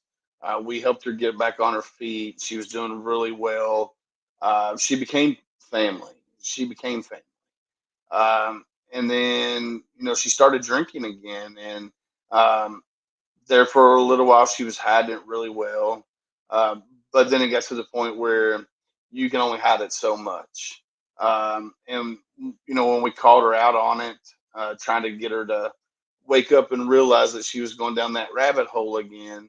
We helped her get back on her feet. She was doing really well. She became family. She became family. And then, she started drinking again. And there for a little while, she was hiding it really well. But then it got to the point where you can only hide it so much. And, when we called her out on it, trying to get her to wake up and realize that she was going down that rabbit hole again,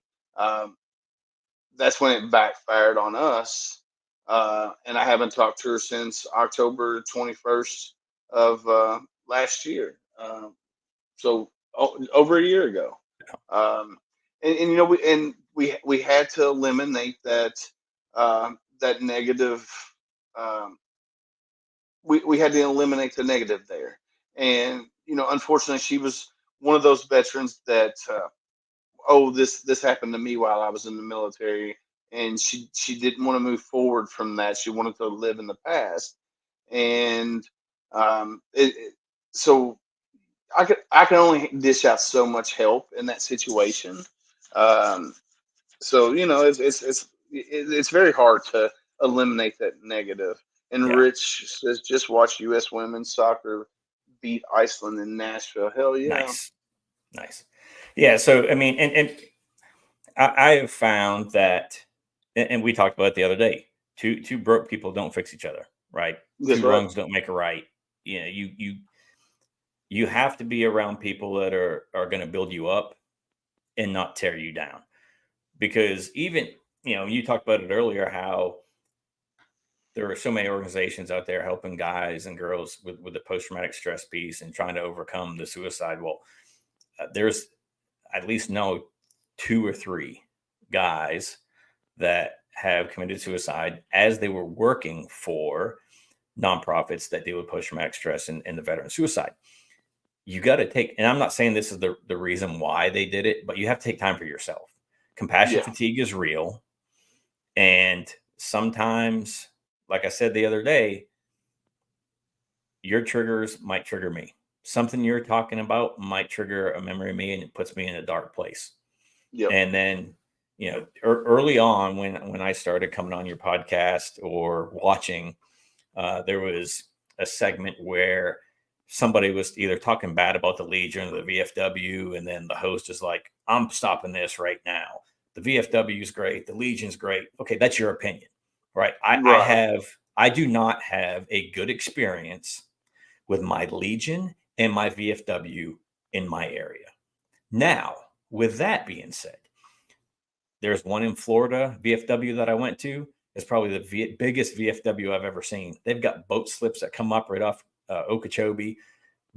that's when it backfired on us. And I haven't talked to her since October 21st of last year. So over a year ago. We had to eliminate that that negative. We had to eliminate the negative there. And unfortunately, she was one of those veterans that this happened to me while I was in the military, and she didn't want to move forward from that. She wanted to live in the past. And so I can only dish out so much help in that situation. So it's very hard to eliminate that negative. And yeah, Rich says, just watch U.S. women's soccer beat Iceland in Nashville. Hell yeah! nice. Yeah. So, I mean, and I have found that, and we talked about it the other day, two broke people don't fix each other, right? That's Two right. wrongs don't make a right. You have to be around people that are going to build you up and not tear you down. Because even, you talked about it earlier, how there are so many organizations out there helping guys and girls with the post-traumatic stress piece and trying to overcome the suicide. Well, there's at least 2 or 3 guys that have committed suicide as they were working for nonprofits that deal with post-traumatic stress and the veteran suicide. You got to take, and I'm not saying this is the reason why they did it, but you have to take time for yourself. Compassion fatigue is real. And sometimes, like I said the other day, your triggers might trigger me. Something you're talking about might trigger a memory of me, and it puts me in a dark place. Yep. And then, early on when I started coming on your podcast or watching, there was a segment where somebody was either talking bad about the Legion or the VFW, and then the host is like, I'm stopping this right now. The VFW is great. The Legion's great. Okay, that's your opinion, right? I do not have a good experience with my Legion and my VFW in my area. Now, with that being said, there's one in Florida, VFW, that I went to. It's probably the biggest VFW I've ever seen. They've got boat slips that come up right off Okeechobee.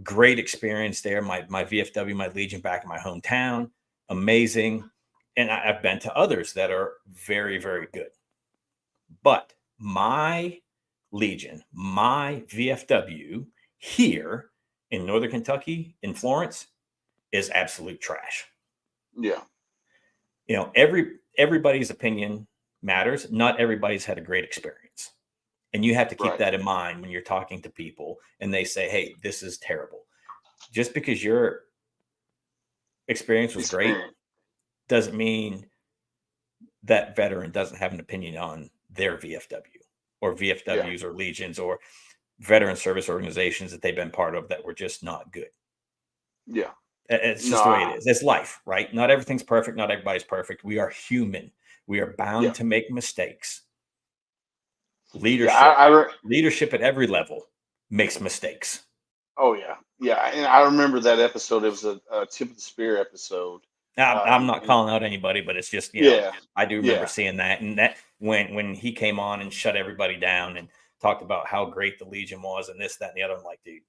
Great experience there. My VFW, my Legion, back in my hometown. Amazing. And I've been to others that are very, very good. But my Legion, my VFW here in Northern Kentucky, in Florence, is absolute trash. Yeah. everybody's opinion matters. Not everybody's had a great experience. And you have to keep Right. that in mind when you're talking to people and they say, hey, this is terrible. Just because your experience was great doesn't mean that veteran doesn't have an opinion on their VFW or VFWs or Legions or veteran service organizations that they've been part of that were just not good. Yeah. It's just the way it is. It's life, right? Not everything's perfect. Not everybody's perfect. We are human. We are bound to make mistakes. Leadership at every level makes mistakes. Oh yeah. Yeah. And I remember that episode. It was a tip of the spear episode. I'm not calling out anybody, but it's just, I do remember seeing that. And that when he came on and shut everybody down and talked about how great the Legion was and this, that, and the other, I'm like, dude,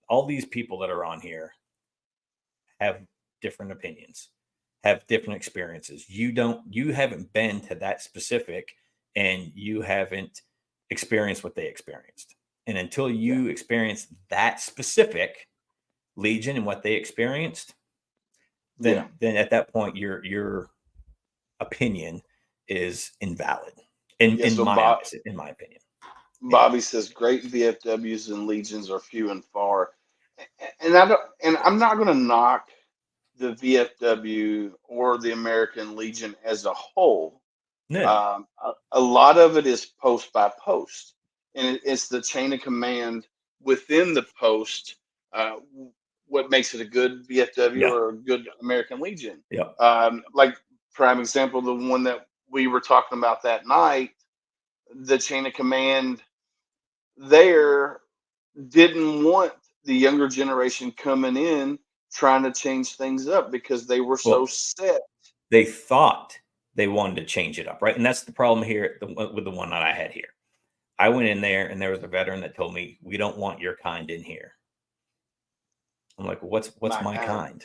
all these people that are on here have different opinions, have different experiences. You haven't been to that specific and you haven't experienced what they experienced. And until you experience that specific Legion and what they experienced, then at that point your opinion is invalid in my opinion. Bobby says great VFWs and Legions are few and far, and I'm not going to knock the VFW or the American Legion as a whole. No. A lot of it is post by post, and it's the chain of command within the post. What makes it a good VFW or a good American Legion? Like prime example, the one that we were talking about that night, the chain of command there didn't want the younger generation coming in trying to change things up because they were so set. They thought they wanted to change it up, right? And that's the problem here with the one that I had here. I went in there and there was a veteran that told me, we don't want your kind in here. I'm like, what's my kind?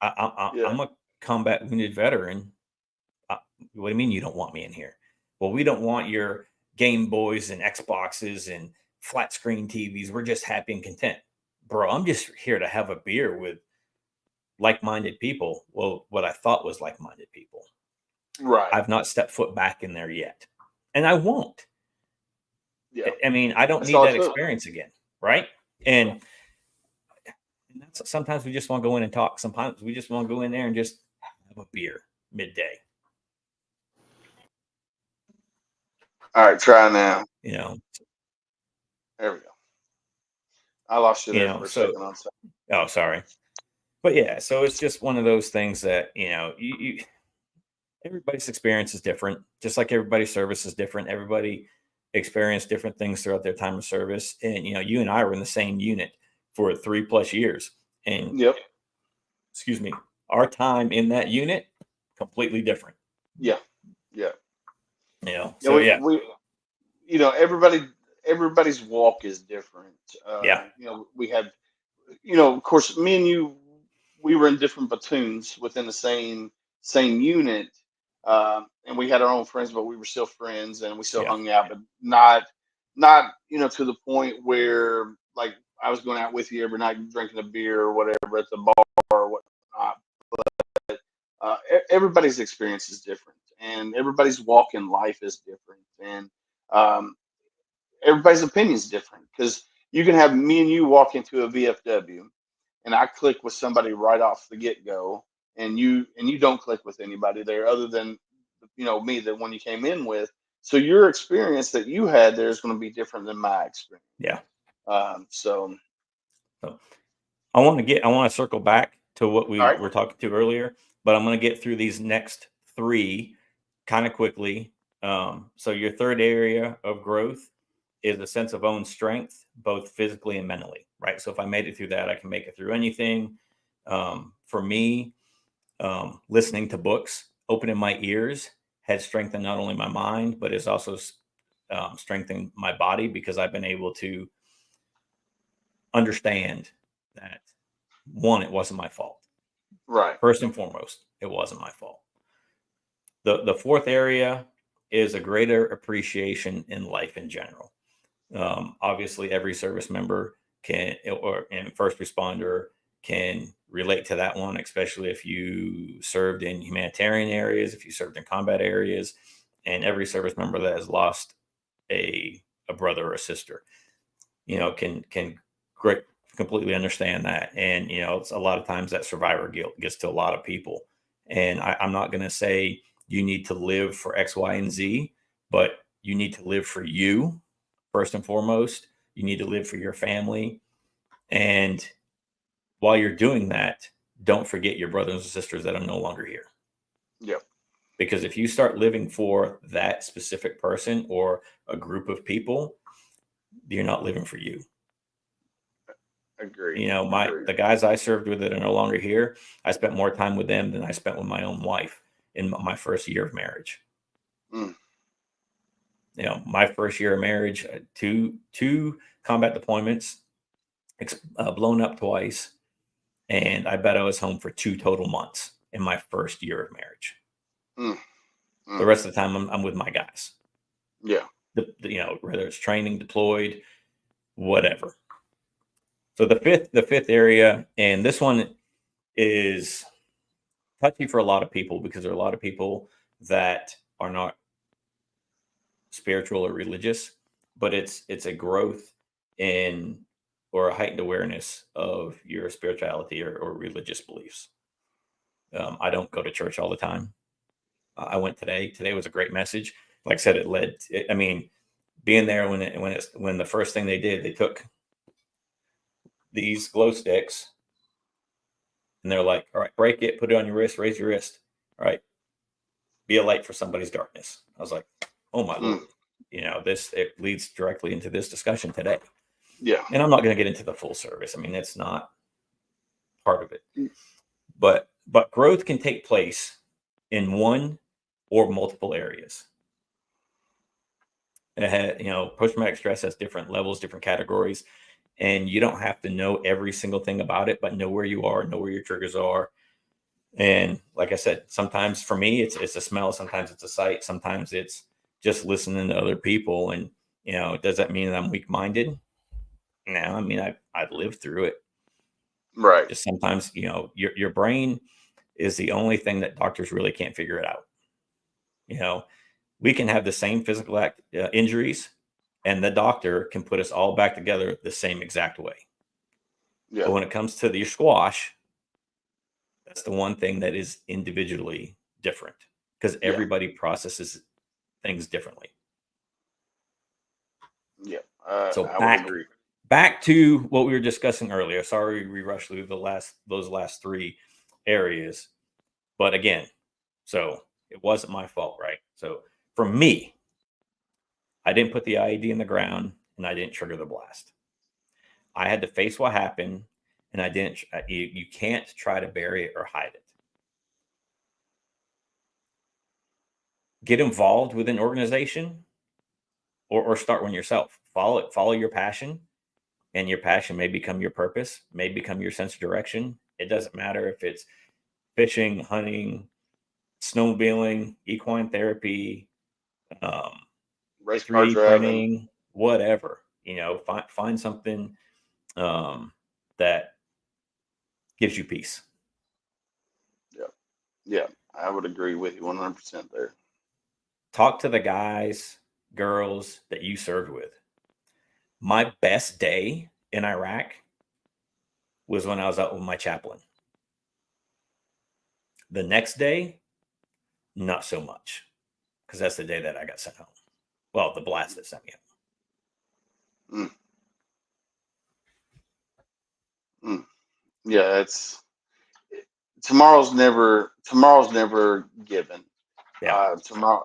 I'm a combat wounded veteran. What do you mean you don't want me in here? Well, we don't want your Game Boys and Xboxes and flat screen TVs. We're just happy and content. Bro, I'm just here to have a beer with like-minded people. Well, what I thought was like-minded people. Right. I've not stepped foot back in there yet. And I won't. Yeah. I mean, I don't need that experience again. Right. And that's, sometimes we just want to go in and talk. Sometimes we just want to go in there and just have a beer midday. All right, try now. There we go. I lost you there for a second. Oh, sorry. But yeah, so it's just one of those things that, everybody's experience is different, just like everybody's service is different. Everybody experienced different things throughout their time of service. And, you and I were in the same unit for 3+ years. And excuse me, our time in that unit, completely different. Yeah. Everybody's walk is different. We had, of course, me and you, we were in different platoons within the same unit. And we had our own friends, but we were still friends and we still hung out, but not, to the point where like I was going out with you every night drinking a beer or whatever at the bar or whatnot. But everybody's experience is different and everybody's walk in life is different. And everybody's opinion is different because you can have me and you walk into a VFW and I click with somebody right off the get-go and you don't click with anybody there other than me, the one you came in with. So your experience that you had there is going to be different than my experience. So I want to circle back to what we were talking to earlier, but I'm going to get through these next 3 kind of quickly. So your third area of growth is a sense of own strength, both physically and mentally, right? So if I made it through that, I can make it through anything. For me, listening to books, opening my ears has strengthened not only my mind, but it's also strengthened my body because I've been able to understand that, one, it wasn't my fault. Right. First and foremost, it wasn't my fault. The fourth area is a greater appreciation in life in general. Obviously, every service member and first responder can relate to that one, especially if you served in humanitarian areas, if you served in combat areas, and every service member that has lost a brother or a sister, can great completely understand that. And it's a lot of times that survivor guilt gets to a lot of people. And I'm not going to say you need to live for X, Y, and Z, but you need to live for you first and foremost. You need to live for your family. And while you're doing that, don't forget your brothers and sisters that are no longer here. Yep. Because if you start living for that specific person or a group of people, you're not living for you. Agree. The guys I served with that are no longer here, I spent more time with them than I spent with my own wife in my first year of marriage. Mm. My first year of marriage, two combat deployments, blown up twice, and I bet I was home for 2 total months in my first year of marriage. Mm. Mm. The rest of the time, I'm with my guys. Yeah. Whether it's training, deployed, whatever. So the fifth area, and this one is touchy for a lot of people because there are a lot of people that are not spiritual or religious, but it's a growth in or a heightened awareness of your spirituality or religious beliefs. I don't go to church all the time. I went today. Today was a great message. Like I said, being there when the first thing they did, they took these glow sticks and they're like, all right, break it, put it on your wrist, raise your wrist. All right. Be a light for somebody's darkness. I was like, oh my Lord, it leads directly into this discussion today. Yeah. And I'm not going to get into the full service. It's not part of it, Mm. but growth can take place in one or multiple areas. Post-traumatic stress has different levels, different categories, and you don't have to know every single thing about it, but know where you are, know where your triggers are. And like I said, sometimes for me, it's a smell. Sometimes it's a sight. Sometimes it's just listening to other people. And, does that mean that I'm weak-minded? No, I've lived through it. Right. Just sometimes, your brain is the only thing that doctors really can't figure it out. We can have the same physical injuries, and the doctor can put us all back together the same exact way. Yeah. But when it comes to your squash, that's the one thing that is individually different because everybody processes things differently. Yeah. So I would agree. Back to what we were discussing earlier. Sorry, we rushed through those last 3 areas, but again, so it wasn't my fault, right? So for me, I didn't put the IED in the ground and I didn't trigger the blast. I had to face what happened, and I didn't. You can't try to bury it or hide it. Get involved with an organization, or start one yourself. Follow your passion, and your passion may become your purpose, may become your sense of direction. It doesn't matter if it's fishing, hunting, snowmobiling, equine therapy, Race car 3D driving. printing, whatever. Find something that gives you peace. Yeah, I would agree with you 100% there. Talk to the guys, girls that you served with. My best day in Iraq was when I was out with my chaplain. The next day, not so much, because that's the day that I got sent home. Well, the blast that sent me home. Yeah, tomorrow's never given. Yeah. Tomorrow,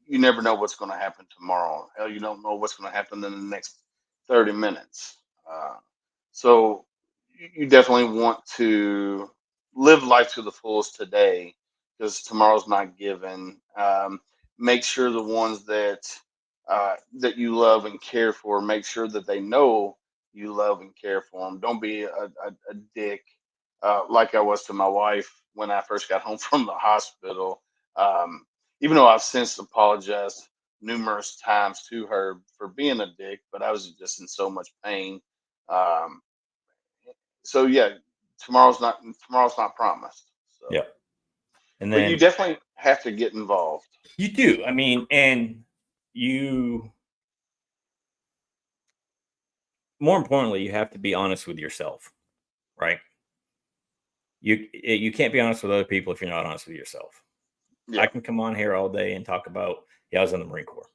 you never know what's going to happen tomorrow. Hell, you don't know what's going to happen in the next 30 minutes. So you definitely want to live life to the fullest today because tomorrow's not given. Make sure the ones that you love and care for, make sure that they know you love and care for them. Don't be a dick like I was to my wife when I first got home from the hospital. Even though I've since apologized numerous times to her for being a dick, but I was just in so much pain. So yeah, tomorrow's not promised. So, Yeah. And but you then definitely have to get involved. you do. I mean, and you, more importantly, you have to be honest with yourself, right? You can't be honest with other people if you're not honest with yourself. Yeah, I can come on here all day and talk about, yeah, I was in the Marine Corps.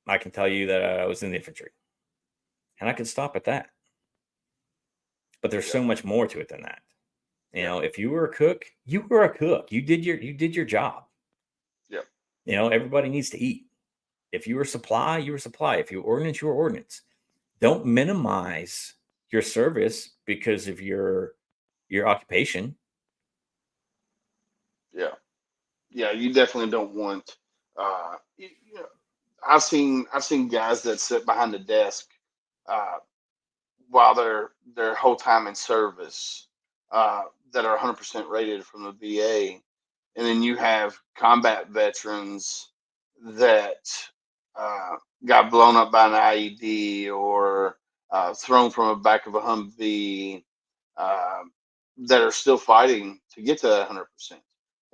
I can tell you that I was in the infantry, and I can stop at that. But there's so much more to it than that. You know, if you were a cook, you were a cook. You did your job. yeah, You know, everybody needs to eat. If you were supply, you were supply. If you were ordnance, you were ordnance. Don't minimize your service because of your occupation. yeah, yeah. You definitely don't want. You know, I've seen guys that sit behind the desk uh, while their whole time in service that are 100% rated from the VA, and then you have combat veterans that uh, got blown up by an IED or thrown from the back of a Humvee uh, that are still fighting to get to 100%,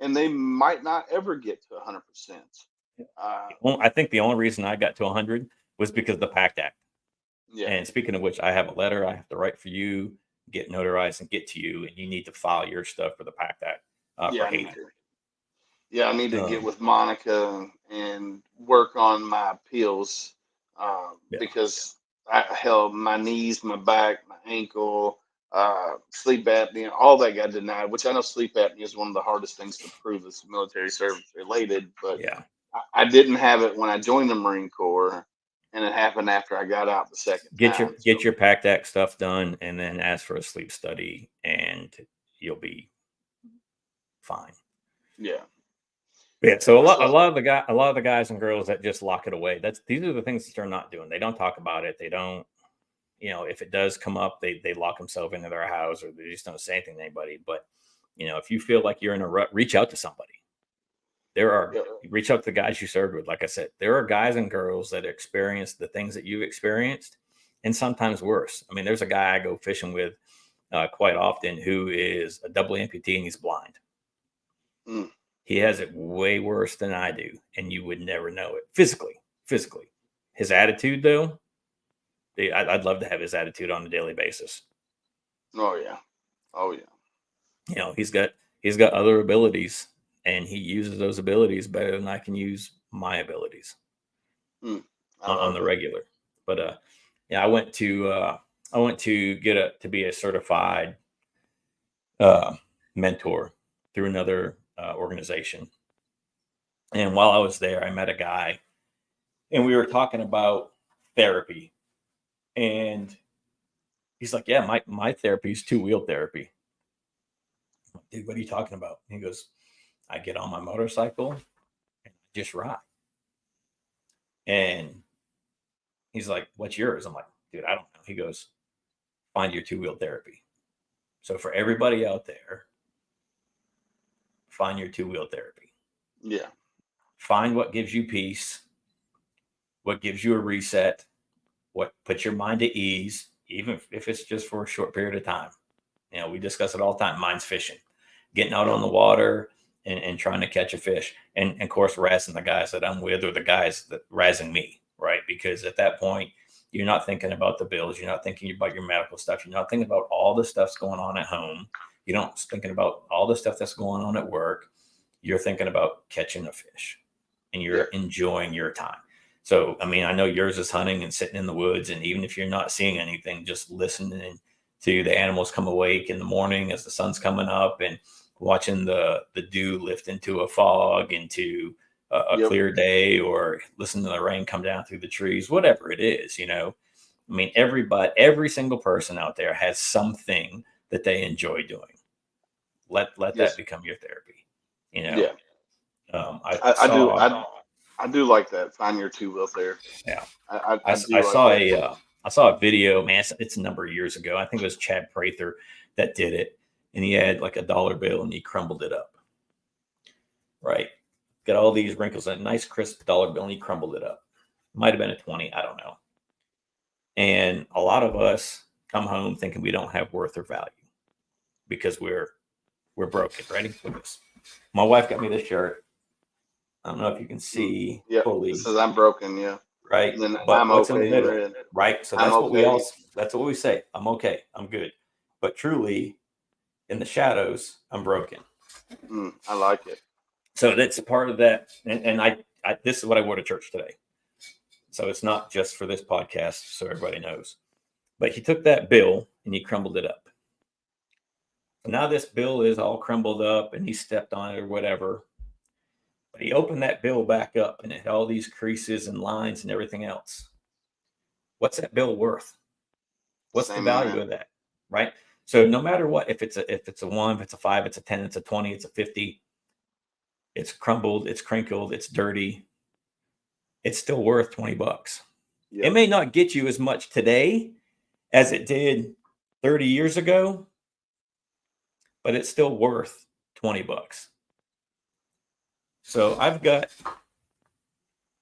and they might not ever get to 100%. I think the only reason I got to 100 was because of the PACT Act. Yeah, And speaking of which, I have a letter I have to write for you, get notarized, and get to you, and you need to file your stuff for the PACT Act yeah, for I need Haiti. to. Yeah, I need to get Um, with Monica and work on my appeals yeah, because hell, my knees, my back, my ankle, sleep apnea, all that got denied. Which I know sleep apnea is one of the hardest things to prove as military service related, but yeah. I didn't have it when I joined the Marine Corps, and it happened after I got out the second time. Get So your PACT Act stuff done, and then ask for a sleep study, and you'll be fine. yeah, Yeah. yeah. So So a lot of the guys and girls that just lock it away. These are the things that they're not doing. They don't talk about it. They don't. You know, if it does come up, they lock themselves into their house, or they just don't say anything to anybody. But you know, if you feel like you're in a rut, reach out to somebody. yeah, Reach out to the guys you served with. Like I said, there are guys and girls that experience the things that you've experienced, and sometimes worse. I mean, there's a guy I go fishing with quite often who is a double amputee and he's blind. mm, He has it way worse than I do, and you would never know it physically. Physically, his attitude though, I'd love to have his attitude on a daily basis. oh yeah, oh yeah, You know, he's got other abilities, and he uses those abilities better than I can use my abilities mm, I on love the it. regular. But yeah, I went to to be a certified uh, mentor through another organization. And while I was there, I met a guy, and we were talking about therapy. And he's like, "Yeah, my therapy is two-wheel therapy." I'm like, dude, what are you talking about? And he goes, "I get on my motorcycle and just ride." And he's like, "What's yours?" I'm like, "Dude, I don't know." He goes, "Find your two-wheel therapy." So for everybody out there, find your two-wheel therapy. Yeah, Find what gives you peace, what gives you a reset, what puts your mind at ease, even if it's just for a short period of time. You know, we discuss it all the time. Mine's fishing, getting out yeah, on the water and trying to catch a fish. And of course, razzing the guys that I'm with or the guys that razzing me, right? Because at that point, you're not thinking about the bills. You're not thinking about your medical stuff. You're not thinking about all the stuff's going on at home. You don't thinking about all the stuff that's going on at work. You're thinking about catching a fish and yeah, you're enjoying your time. So, I mean, I know yours is hunting and sitting in the woods. And even if you're not seeing anything, just listening to the animals come awake in the morning as the sun's coming up and watching the dew lift into a fog, into a yep, clear day, or listen to the rain come down through the trees, whatever it is, you know. I mean, every single person out there has something that they enjoy doing. Let that yes, become your therapy. You know, yeah. I I do. saw, I do like that. Find your two wheel therapy. yeah, I I do like saw that. a I saw a video, man. It's a number of years ago. I think it was Chad Prather that did it, and he had like a dollar bill and he crumbled it up. Right, got all these wrinkles, a nice crisp dollar bill, and he crumbled it up. Might have been a 20, I don't know. And a lot of us come home thinking we don't have worth or value because we're broken. Ready? Look at this. My wife got me this shirt. I don't know if you can see Yeah. fully. It says I'm broken. Yeah. Right. And then But I'm what's in okay the in middle? red. Right. So I'm okay. that's what we say. I'm okay. I'm good. But truly, in the shadows, I'm broken. I like it. So that's a part of that. And I this is what I wore to church today. So it's not just for this podcast, so everybody knows. But he took that bill and he crumbled it up. So now this bill is all crumbled up and he stepped on it or whatever. But he opened that bill back up and it had all these creases and lines and everything else. What's that bill worth? What's the value of that? Right? So no matter what, if it's a 1, if it's a 5, it's a 10, it's a 20, it's a 50, it's crumbled, it's crinkled, it's dirty, it's still worth $20. Yep. It may not get you as much today as it did 30 years ago, but it's still worth $20. So I've got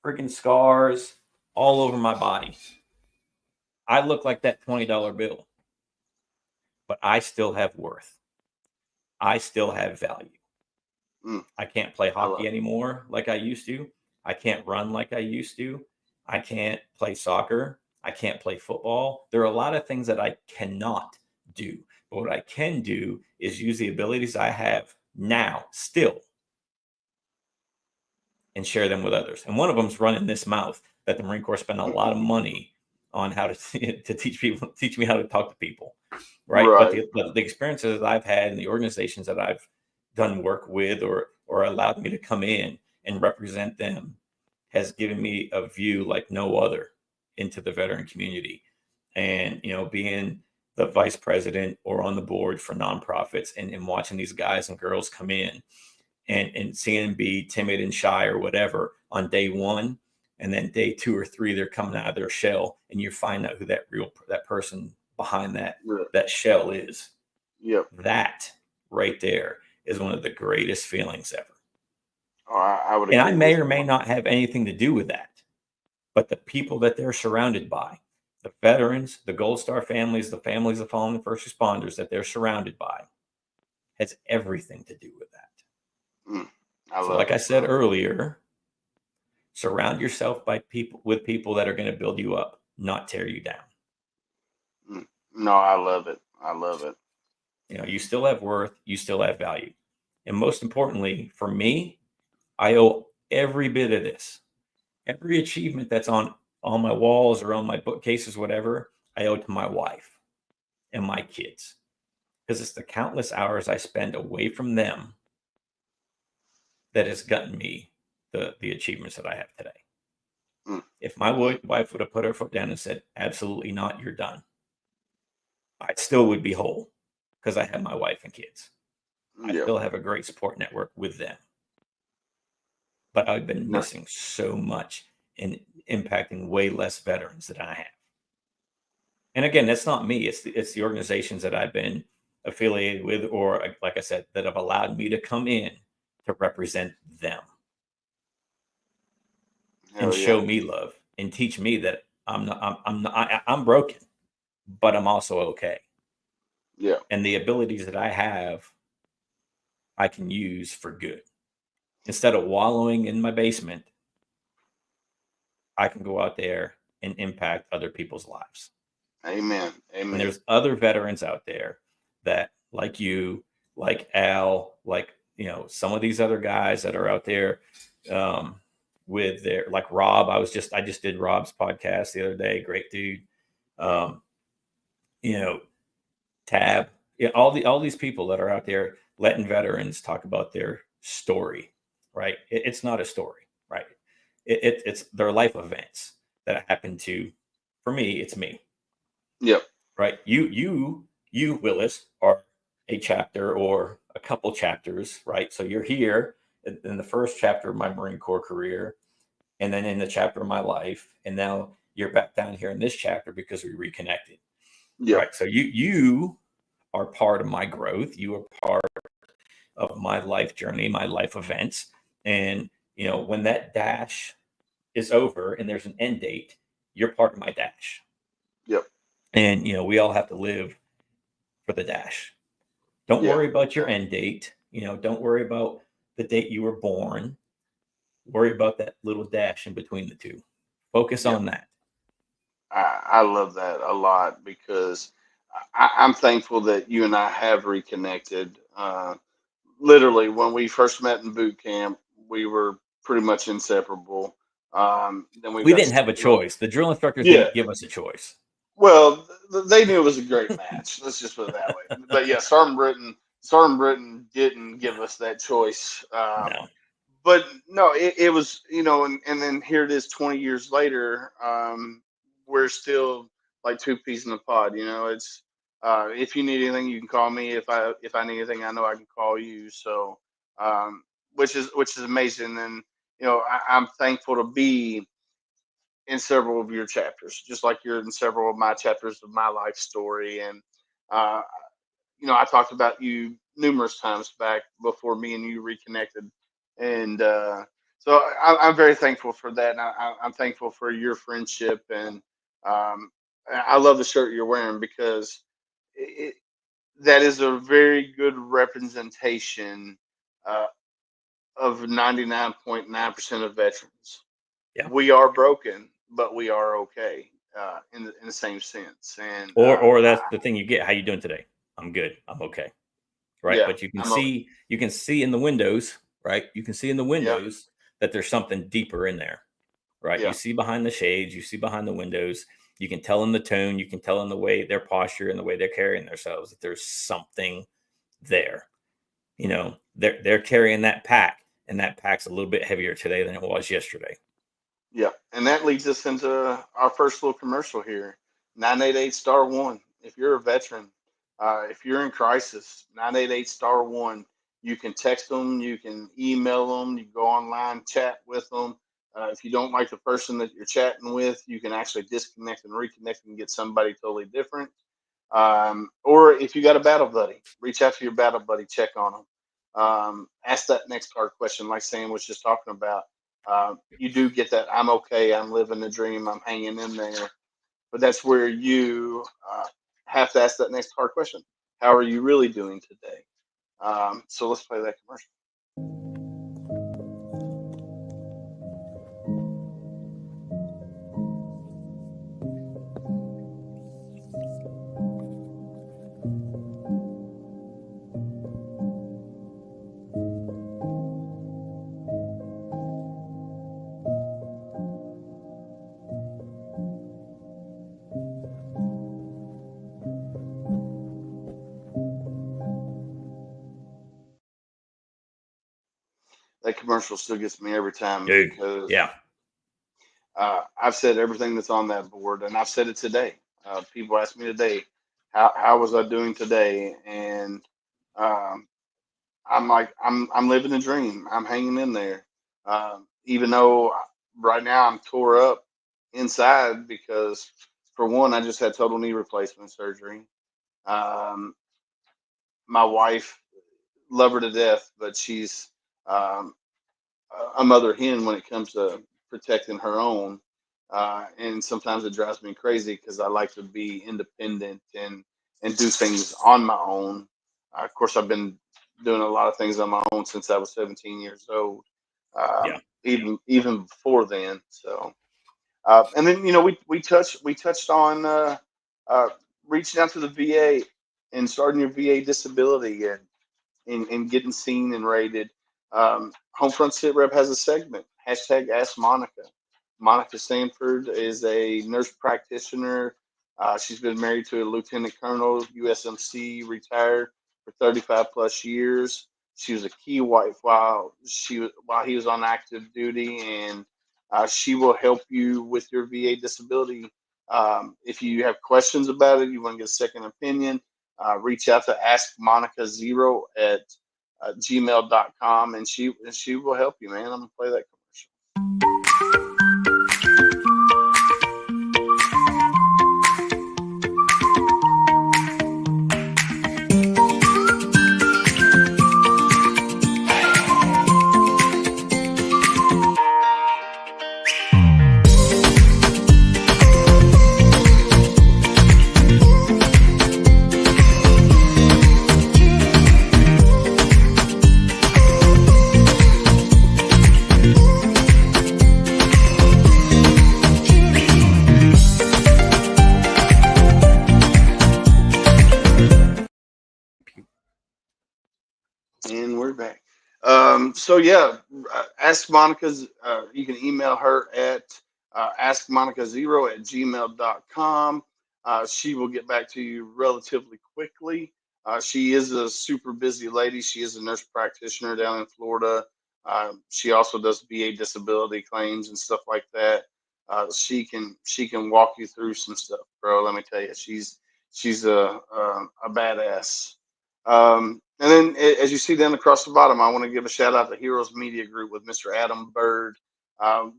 freaking scars all over my body. I look like that $20 bill, but I still have worth. I still have value. I can't play hockey anymore like I used to. I can't run like I used to. I can't play soccer. I can't play football. There are a lot of things that I cannot do. But what I can do is use the abilities I have now still and share them with others. And one of them is running this mouth that the Marine Corps spent a lot of money on how to teach me how to talk to people. Right. But the experiences that I've had and the organizations that I've done work with or allowed me to come in and represent them has given me a view like no other into the veteran community. And, being the vice president or on the board for nonprofits and watching these guys and girls come in and seeing them be timid and shy or whatever on day 1. And then day 2 or 3, they're coming out of their shell and you find out who that person behind that shell is. Yep. That right there is one of the greatest feelings ever. Oh, I would. And I may or may not have anything to do with that, but the people that they're surrounded by, the veterans, the Gold Star families, the families of fallen first responders that they're surrounded by, has everything to do with that. I said earlier, surround yourself with people that are going to build you up, not tear you down. No, I love it. I love it. You still have worth, you still have value. And most importantly, for me, I owe every bit of this, every achievement that's on my walls or on my bookcases, whatever, I owe to my wife and my kids. Because it's the countless hours I spend away from them that has gotten me the achievements that I have today. If my wife would have put her foot down and said, absolutely not, you're done, I still would be whole because I have my wife and kids. I still have a great support network with them. But I've been missing so much in impacting way less veterans than I have. And again, that's not me. It's the organizations that I've been affiliated with, or like I said, that have allowed me to come in to represent them and show me love and teach me that I'm broken, but I'm also okay. Yeah. And the abilities that I have, I can use for good. Instead of wallowing in my basement, I can go out there and impact other people's lives. Amen. Amen. And there's other veterans out there that, like you, like Al, like, some of these other guys that are out there with like Rob. I just did Rob's podcast the other day. Great dude. Tab, all these people that are out there letting veterans talk about their story. Right. It's not a story, right? It's their life events that happen to, for me, it's me. Yep. Right. You, Willis, are a chapter or a couple chapters, right? So you're here in the first chapter of my Marine Corps career, and then in the chapter of my life. And now you're back down here in this chapter because we reconnected. Yep. Right. So you are part of my growth. You are part of my life journey, my life events. And, when that dash is over and there's an end date, you're part of my dash. Yep. And, we all have to live for the dash. Don't Yeah. worry about your end date. Don't worry about the date you were born. Worry about that little dash in between the two. Focus Yeah. on that. I love that a lot because I'm thankful that you and I have reconnected. Literally, when we first met in boot camp, we were pretty much inseparable. Then we We got, didn't have a choice. The drill instructors yeah. didn't give us a choice. Well, they knew it was a great match. Let's just put it that way. But yeah, Sergeant Britton didn't give us that choice. No. But no, it was, and then here it is 20 years later. We're still like two peas in a pod. It's if you need anything, you can call me. If I need anything, I know I can call you. So, which is amazing. And I'm thankful to be in several of your chapters, just like you're in several of my chapters of my life story. And uh, I talked about you numerous times back before me and you reconnected, and so I'm very thankful for that. And I'm thankful for your friendship, and I love the shirt you're wearing because that is a very good representation uh, of 99.9% of veterans. Yeah. We are broken, but we are okay in the same sense. And Or that's the thing you get. How you doing today? I'm good. I'm okay. Right. Yeah, But you can see in the windows, right? You can see in the windows that there's something deeper in there, right? Yeah. You see behind the shades, you see behind the windows, you can tell in the tone, you can tell in the way their posture and the way they're carrying themselves that there's something there. They're carrying that pack, and that pack's a little bit heavier today than it was yesterday. Yeah. And that leads us into our first little commercial here. 988*1. If you're a veteran, if you're in crisis, 988*1. You can text them, you can email them, you can go online, chat with them. If you don't like the person that you're chatting with, you can actually disconnect and reconnect and get somebody totally different. Or if you got a battle buddy, reach out to your battle buddy, check on them. Ask that next hard question, like Sam was just talking about. You do get that I'm okay, I'm living the dream, I'm hanging in there. But that's where you have to ask that next hard question. How are you really doing today? So let's play that commercial. That commercial still gets me every time. Dude, because yeah. I've said everything that's on that board, and I've said it today. People ask me today, how was I doing today? And I'm like, I'm living a dream. I'm hanging in there. Even though right now I'm tore up inside because, for one, I just had total knee replacement surgery. Um, my wife, love her to death, but she's um, a mother hen when it comes to protecting her own. And sometimes it drives me crazy because I like to be independent and do things on my own. Of course, I've been doing a lot of things on my own since I was 17 years old, Yeah. even before then. So, and then we touched on reaching out to the VA and starting your VA disability and getting seen and rated. HomeFront Sitrep has a segment, hashtag Ask Monica. Monica Sanford is a nurse practitioner. She's been married to a lieutenant colonel, USMC, retired for 35 plus years. She was a key wife while he was on active duty, and she will help you with your VA disability. If you have questions about it, you want to get a second opinion, reach out to askmonica0 at gmail.com, and she will help you, man. I'm gonna play that commercial. So yeah, ask Monica's. You can email her at askmonica0@gmail.com. She will get back to you relatively quickly. She is a super busy lady. She is a nurse practitioner down in Florida. She also does VA disability claims and stuff like that. She can walk you through some stuff, bro. Let me tell you, she's a badass. And then as you see down across the bottom, I want to give a shout out to Heroes Media Group with Mr. Adam Bird.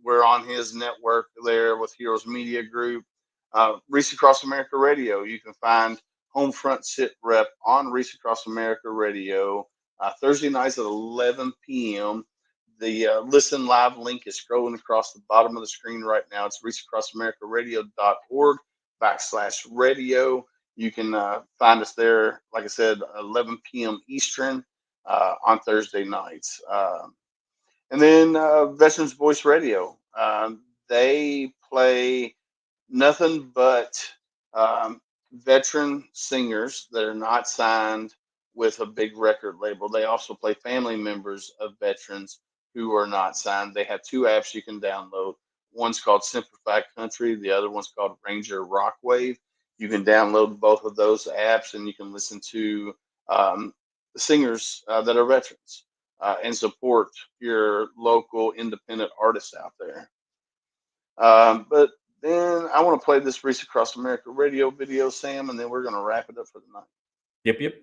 We're on his network there with Heroes Media Group. Reese Across America Radio. You can find HomeFront Sitrep on Reese Across America Radio Thursday nights at 11 p.m. The listen live link is scrolling across the bottom of the screen right now. It's reachaccrossAmericaRadio.org/radio. You can find us there, like I said, 11 p.m. Eastern on Thursday nights. And then Veterans Voice Radio. They play nothing but veteran singers that are not signed with a big record label. They also play family members of veterans who are not signed. They have two apps you can download. One's called Simplified Country. The other one's called Ranger Rockwave. You can download both of those apps and you can listen to the singers that are veterans and support your local independent artists out there. But then I want to play this Reese Across America Radio video, Sam, and then we're going to wrap it up for the night. Yep.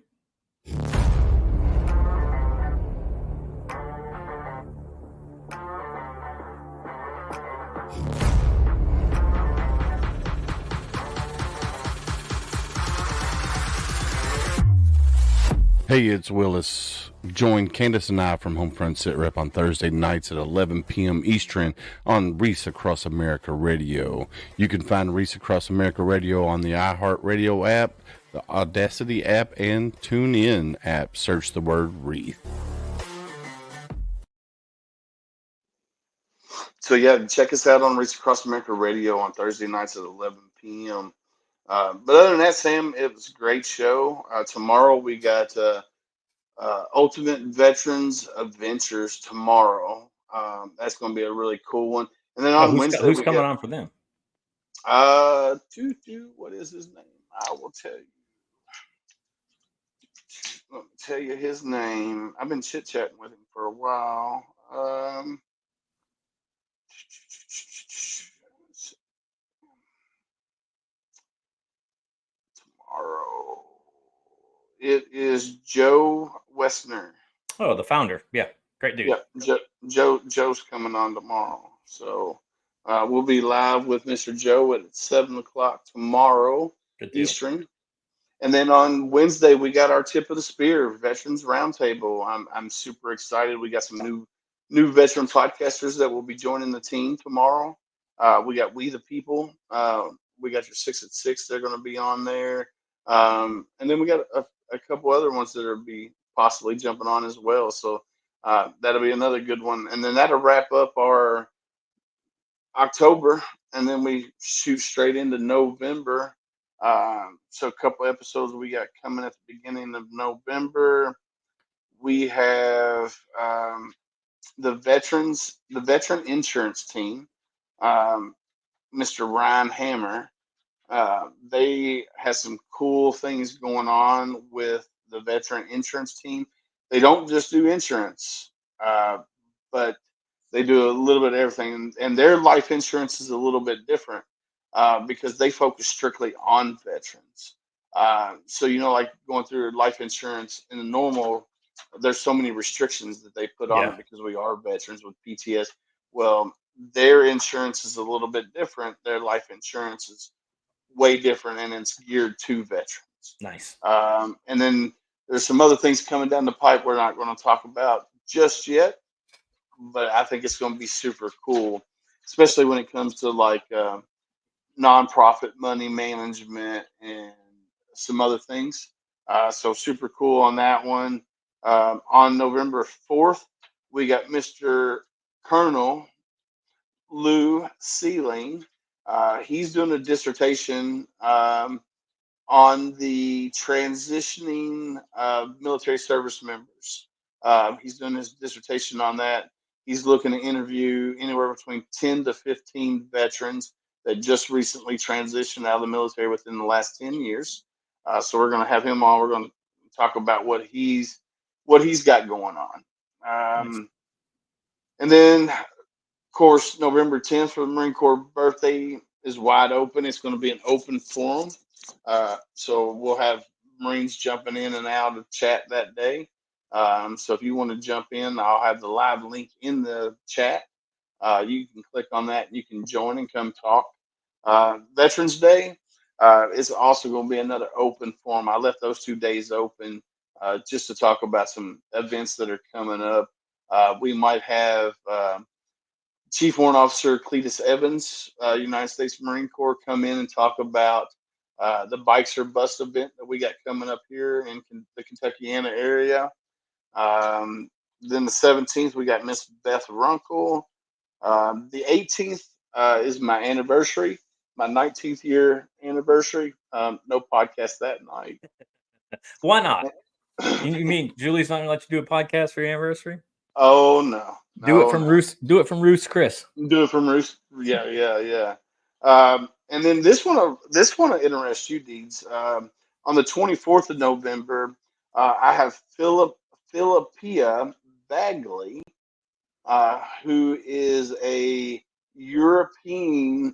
Hey, it's Willis. Join Candace and I from Homefront Sitrep on Thursday nights at 11 p.m. Eastern on Reese Across America Radio. You can find Reese Across America Radio on the iHeartRadio app, the Audacity app, and TuneIn app. Search the word Reese. So yeah, check us out on Reese Across America Radio on Thursday nights at 11 p.m. But other than that, Sam, it was a great show. Tomorrow we got Ultimate Veterans Adventures tomorrow. That's going to be a really cool one. And then on Wednesday, who's coming on for them? What is his name? I will tell you. Let me tell you his name. I've been chit-chatting with him for a while. Tomorrow. It is Joe Westner. Oh, the founder. Yeah, great dude. Yeah, Joe's coming on tomorrow. So we'll be live with Mr. Joe at 7 o'clock tomorrow Eastern. And then on Wednesday, we got our Tip of the Spear Veterans Roundtable. I'm super excited. We got some new veteran podcasters that will be joining the team tomorrow. We got We the People. We got your 6 at 6. They're going to be on there. And then we got a couple other ones that will be possibly jumping on as well. So that'll be another good one. And then that'll wrap up our October. And then we shoot straight into November. So a couple episodes we got coming at the beginning of November. We have the veteran insurance team, Mr. Ryan Hammer. They have some cool things going on with the veteran insurance team. They don't just do insurance, but they do a little bit of everything. And their life insurance is a little bit different because they focus strictly on veterans. So, like going through life insurance in the normal, there's so many restrictions that they put on it because we are veterans with PTS. Well, their insurance is a little bit different. Their life insurance is way different, and it's geared to veterans. Nice. And then there's some other things coming down the pipe we're not going to talk about just yet, but I think it's going to be super cool, especially when it comes to like nonprofit money management and some other things. So super cool on that one. On November 4th, we got Mr. Colonel Lou Sealing. He's doing a dissertation on the transitioning military service members. He's doing his dissertation on that. He's looking to interview anywhere between 10 to 15 veterans that just recently transitioned out of the military within the last 10 years. So we're going to have him on. We're going to talk about what he's got going on. Nice. And then, of course, November 10th for the Marine Corps birthday is wide open. It's going to be an open forum. So we'll have Marines jumping in and out of chat that day. So if you want to jump in, I'll have the live link in the chat. You can click on that and you can join and come talk. Veterans Day is also going to be another open forum. I left those 2 days open just to talk about some events that are coming up. We might have Chief Warrant Officer Cletus Evans, United States Marine Corps, come in and talk about the Bikes or Bust event that we got coming up here in the Kentuckiana area. Then the 17th, we got Miss Beth Runkle. The 18th is my anniversary, my 19th year anniversary. No podcast that night. Why not? You mean Julie's not gonna let you do a podcast for your anniversary? Oh no. Do it from Roost. Do it from Roost, Chris. Do it from Roost. Yeah. And then this one will interest you, Deeds. On the 24th of November, I have Philippia Bagley, who is a European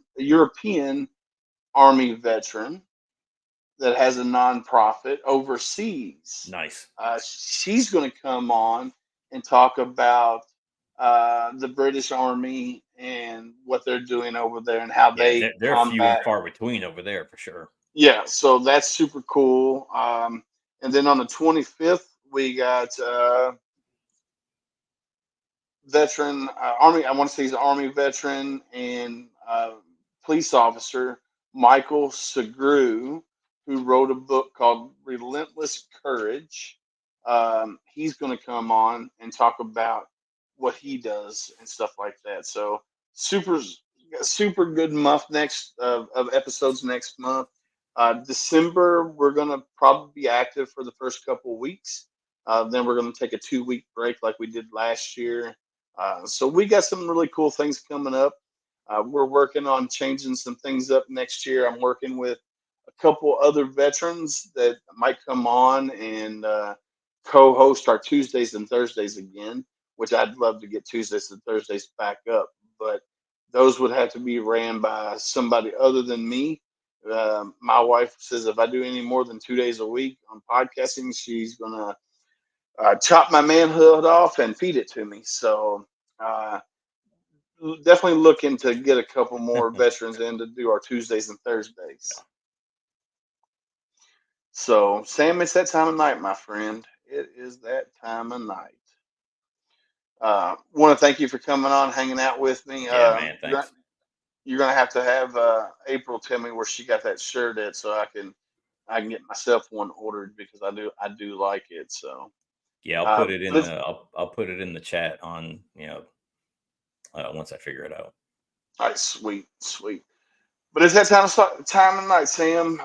Army veteran that has a nonprofit overseas. Nice. She's going to come on and talk about the British Army and what they're doing over there and how they they're combat. few and far between over there for sure. Yeah, so that's super cool. And then on the 25th, we got veteran Army. I want to say he's an Army veteran and police officer Michael Segru, who wrote a book called Relentless Courage. He's going to come on and talk about what he does and stuff like that. So super good month of episodes next month. December, we're going to probably be active for the first couple of weeks. Then we're going to take a 2-week break like we did last year. So we got some really cool things coming up. We're working on changing some things up next year. I'm working with a couple other veterans that might come on and co-host our Tuesdays and Thursdays again, which I'd love to get Tuesdays and Thursdays back up. But those would have to be ran by somebody other than me. My wife says if I do any more than 2 days a week on podcasting, she's going to chop my manhood off and feed it to me. So definitely looking to get a couple more veterans in to do our Tuesdays and Thursdays. So, Sam, it's that time of night, my friend. It is that time of night. Want to thank you for coming on, hanging out with me. Yeah, man, thanks. You're gonna have to have April tell me where she got that shirt at, so I can get myself one ordered because I do like it. So yeah, I'll put it in I'll put it in the chat on once I figure it out. All right, sweet. But it's that time of night, Sam.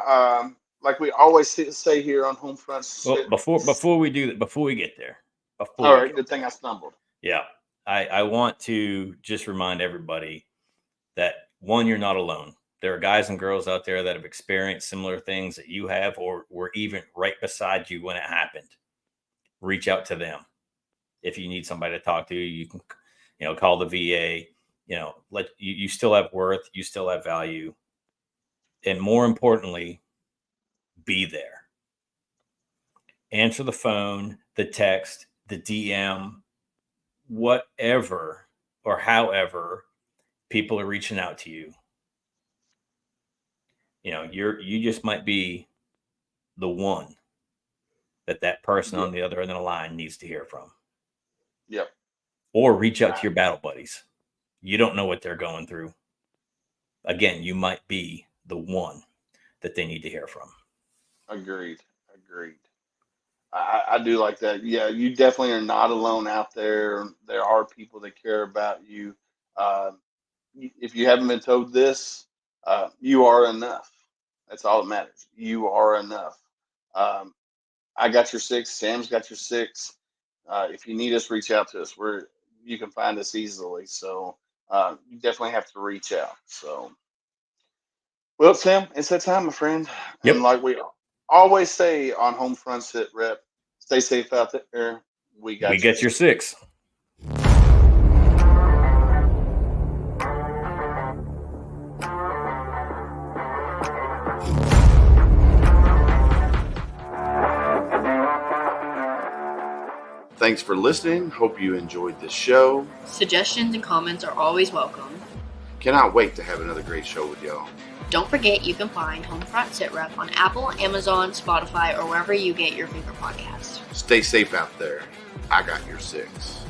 Like we always say here on Homefront. Well, before we do that, before we get there, all right, good thing I stumbled. Yeah, I want to just remind everybody that one, you're not alone. There are guys and girls out there that have experienced similar things that you have, or were even right beside you when it happened. Reach out to them. If you need somebody to talk to, you can, call the VA. You still have worth. You still have value, and more importantly, be there. Answer the phone, the text, the DM, whatever or however people are reaching out to you. You just might be the one that person on the other end of the line needs to hear from. Yep. Or reach out to your battle buddies. You don't know what they're going through. Again, you might be the one that they need to hear from. Agreed. I do like that. Yeah, you definitely are not alone out there. There are people that care about you. If you haven't been told this, you are enough. That's all that matters. You are enough. I got your 6. Sam's got your 6. If you need us, reach out to us. You can find us easily. So you definitely have to reach out. So, well, Sam, it's that time, my friend. And Yep. like we always say on HomeFront Sitrep, stay safe out there. We got We get your 6. Thanks for listening. Hope you enjoyed this show. Suggestions and comments are always welcome. Cannot wait to have another great show with y'all. Don't forget you can find HomeFront Sitrep on Apple, Amazon, Spotify, or wherever you get your favorite podcasts. Stay safe out there. I got your 6.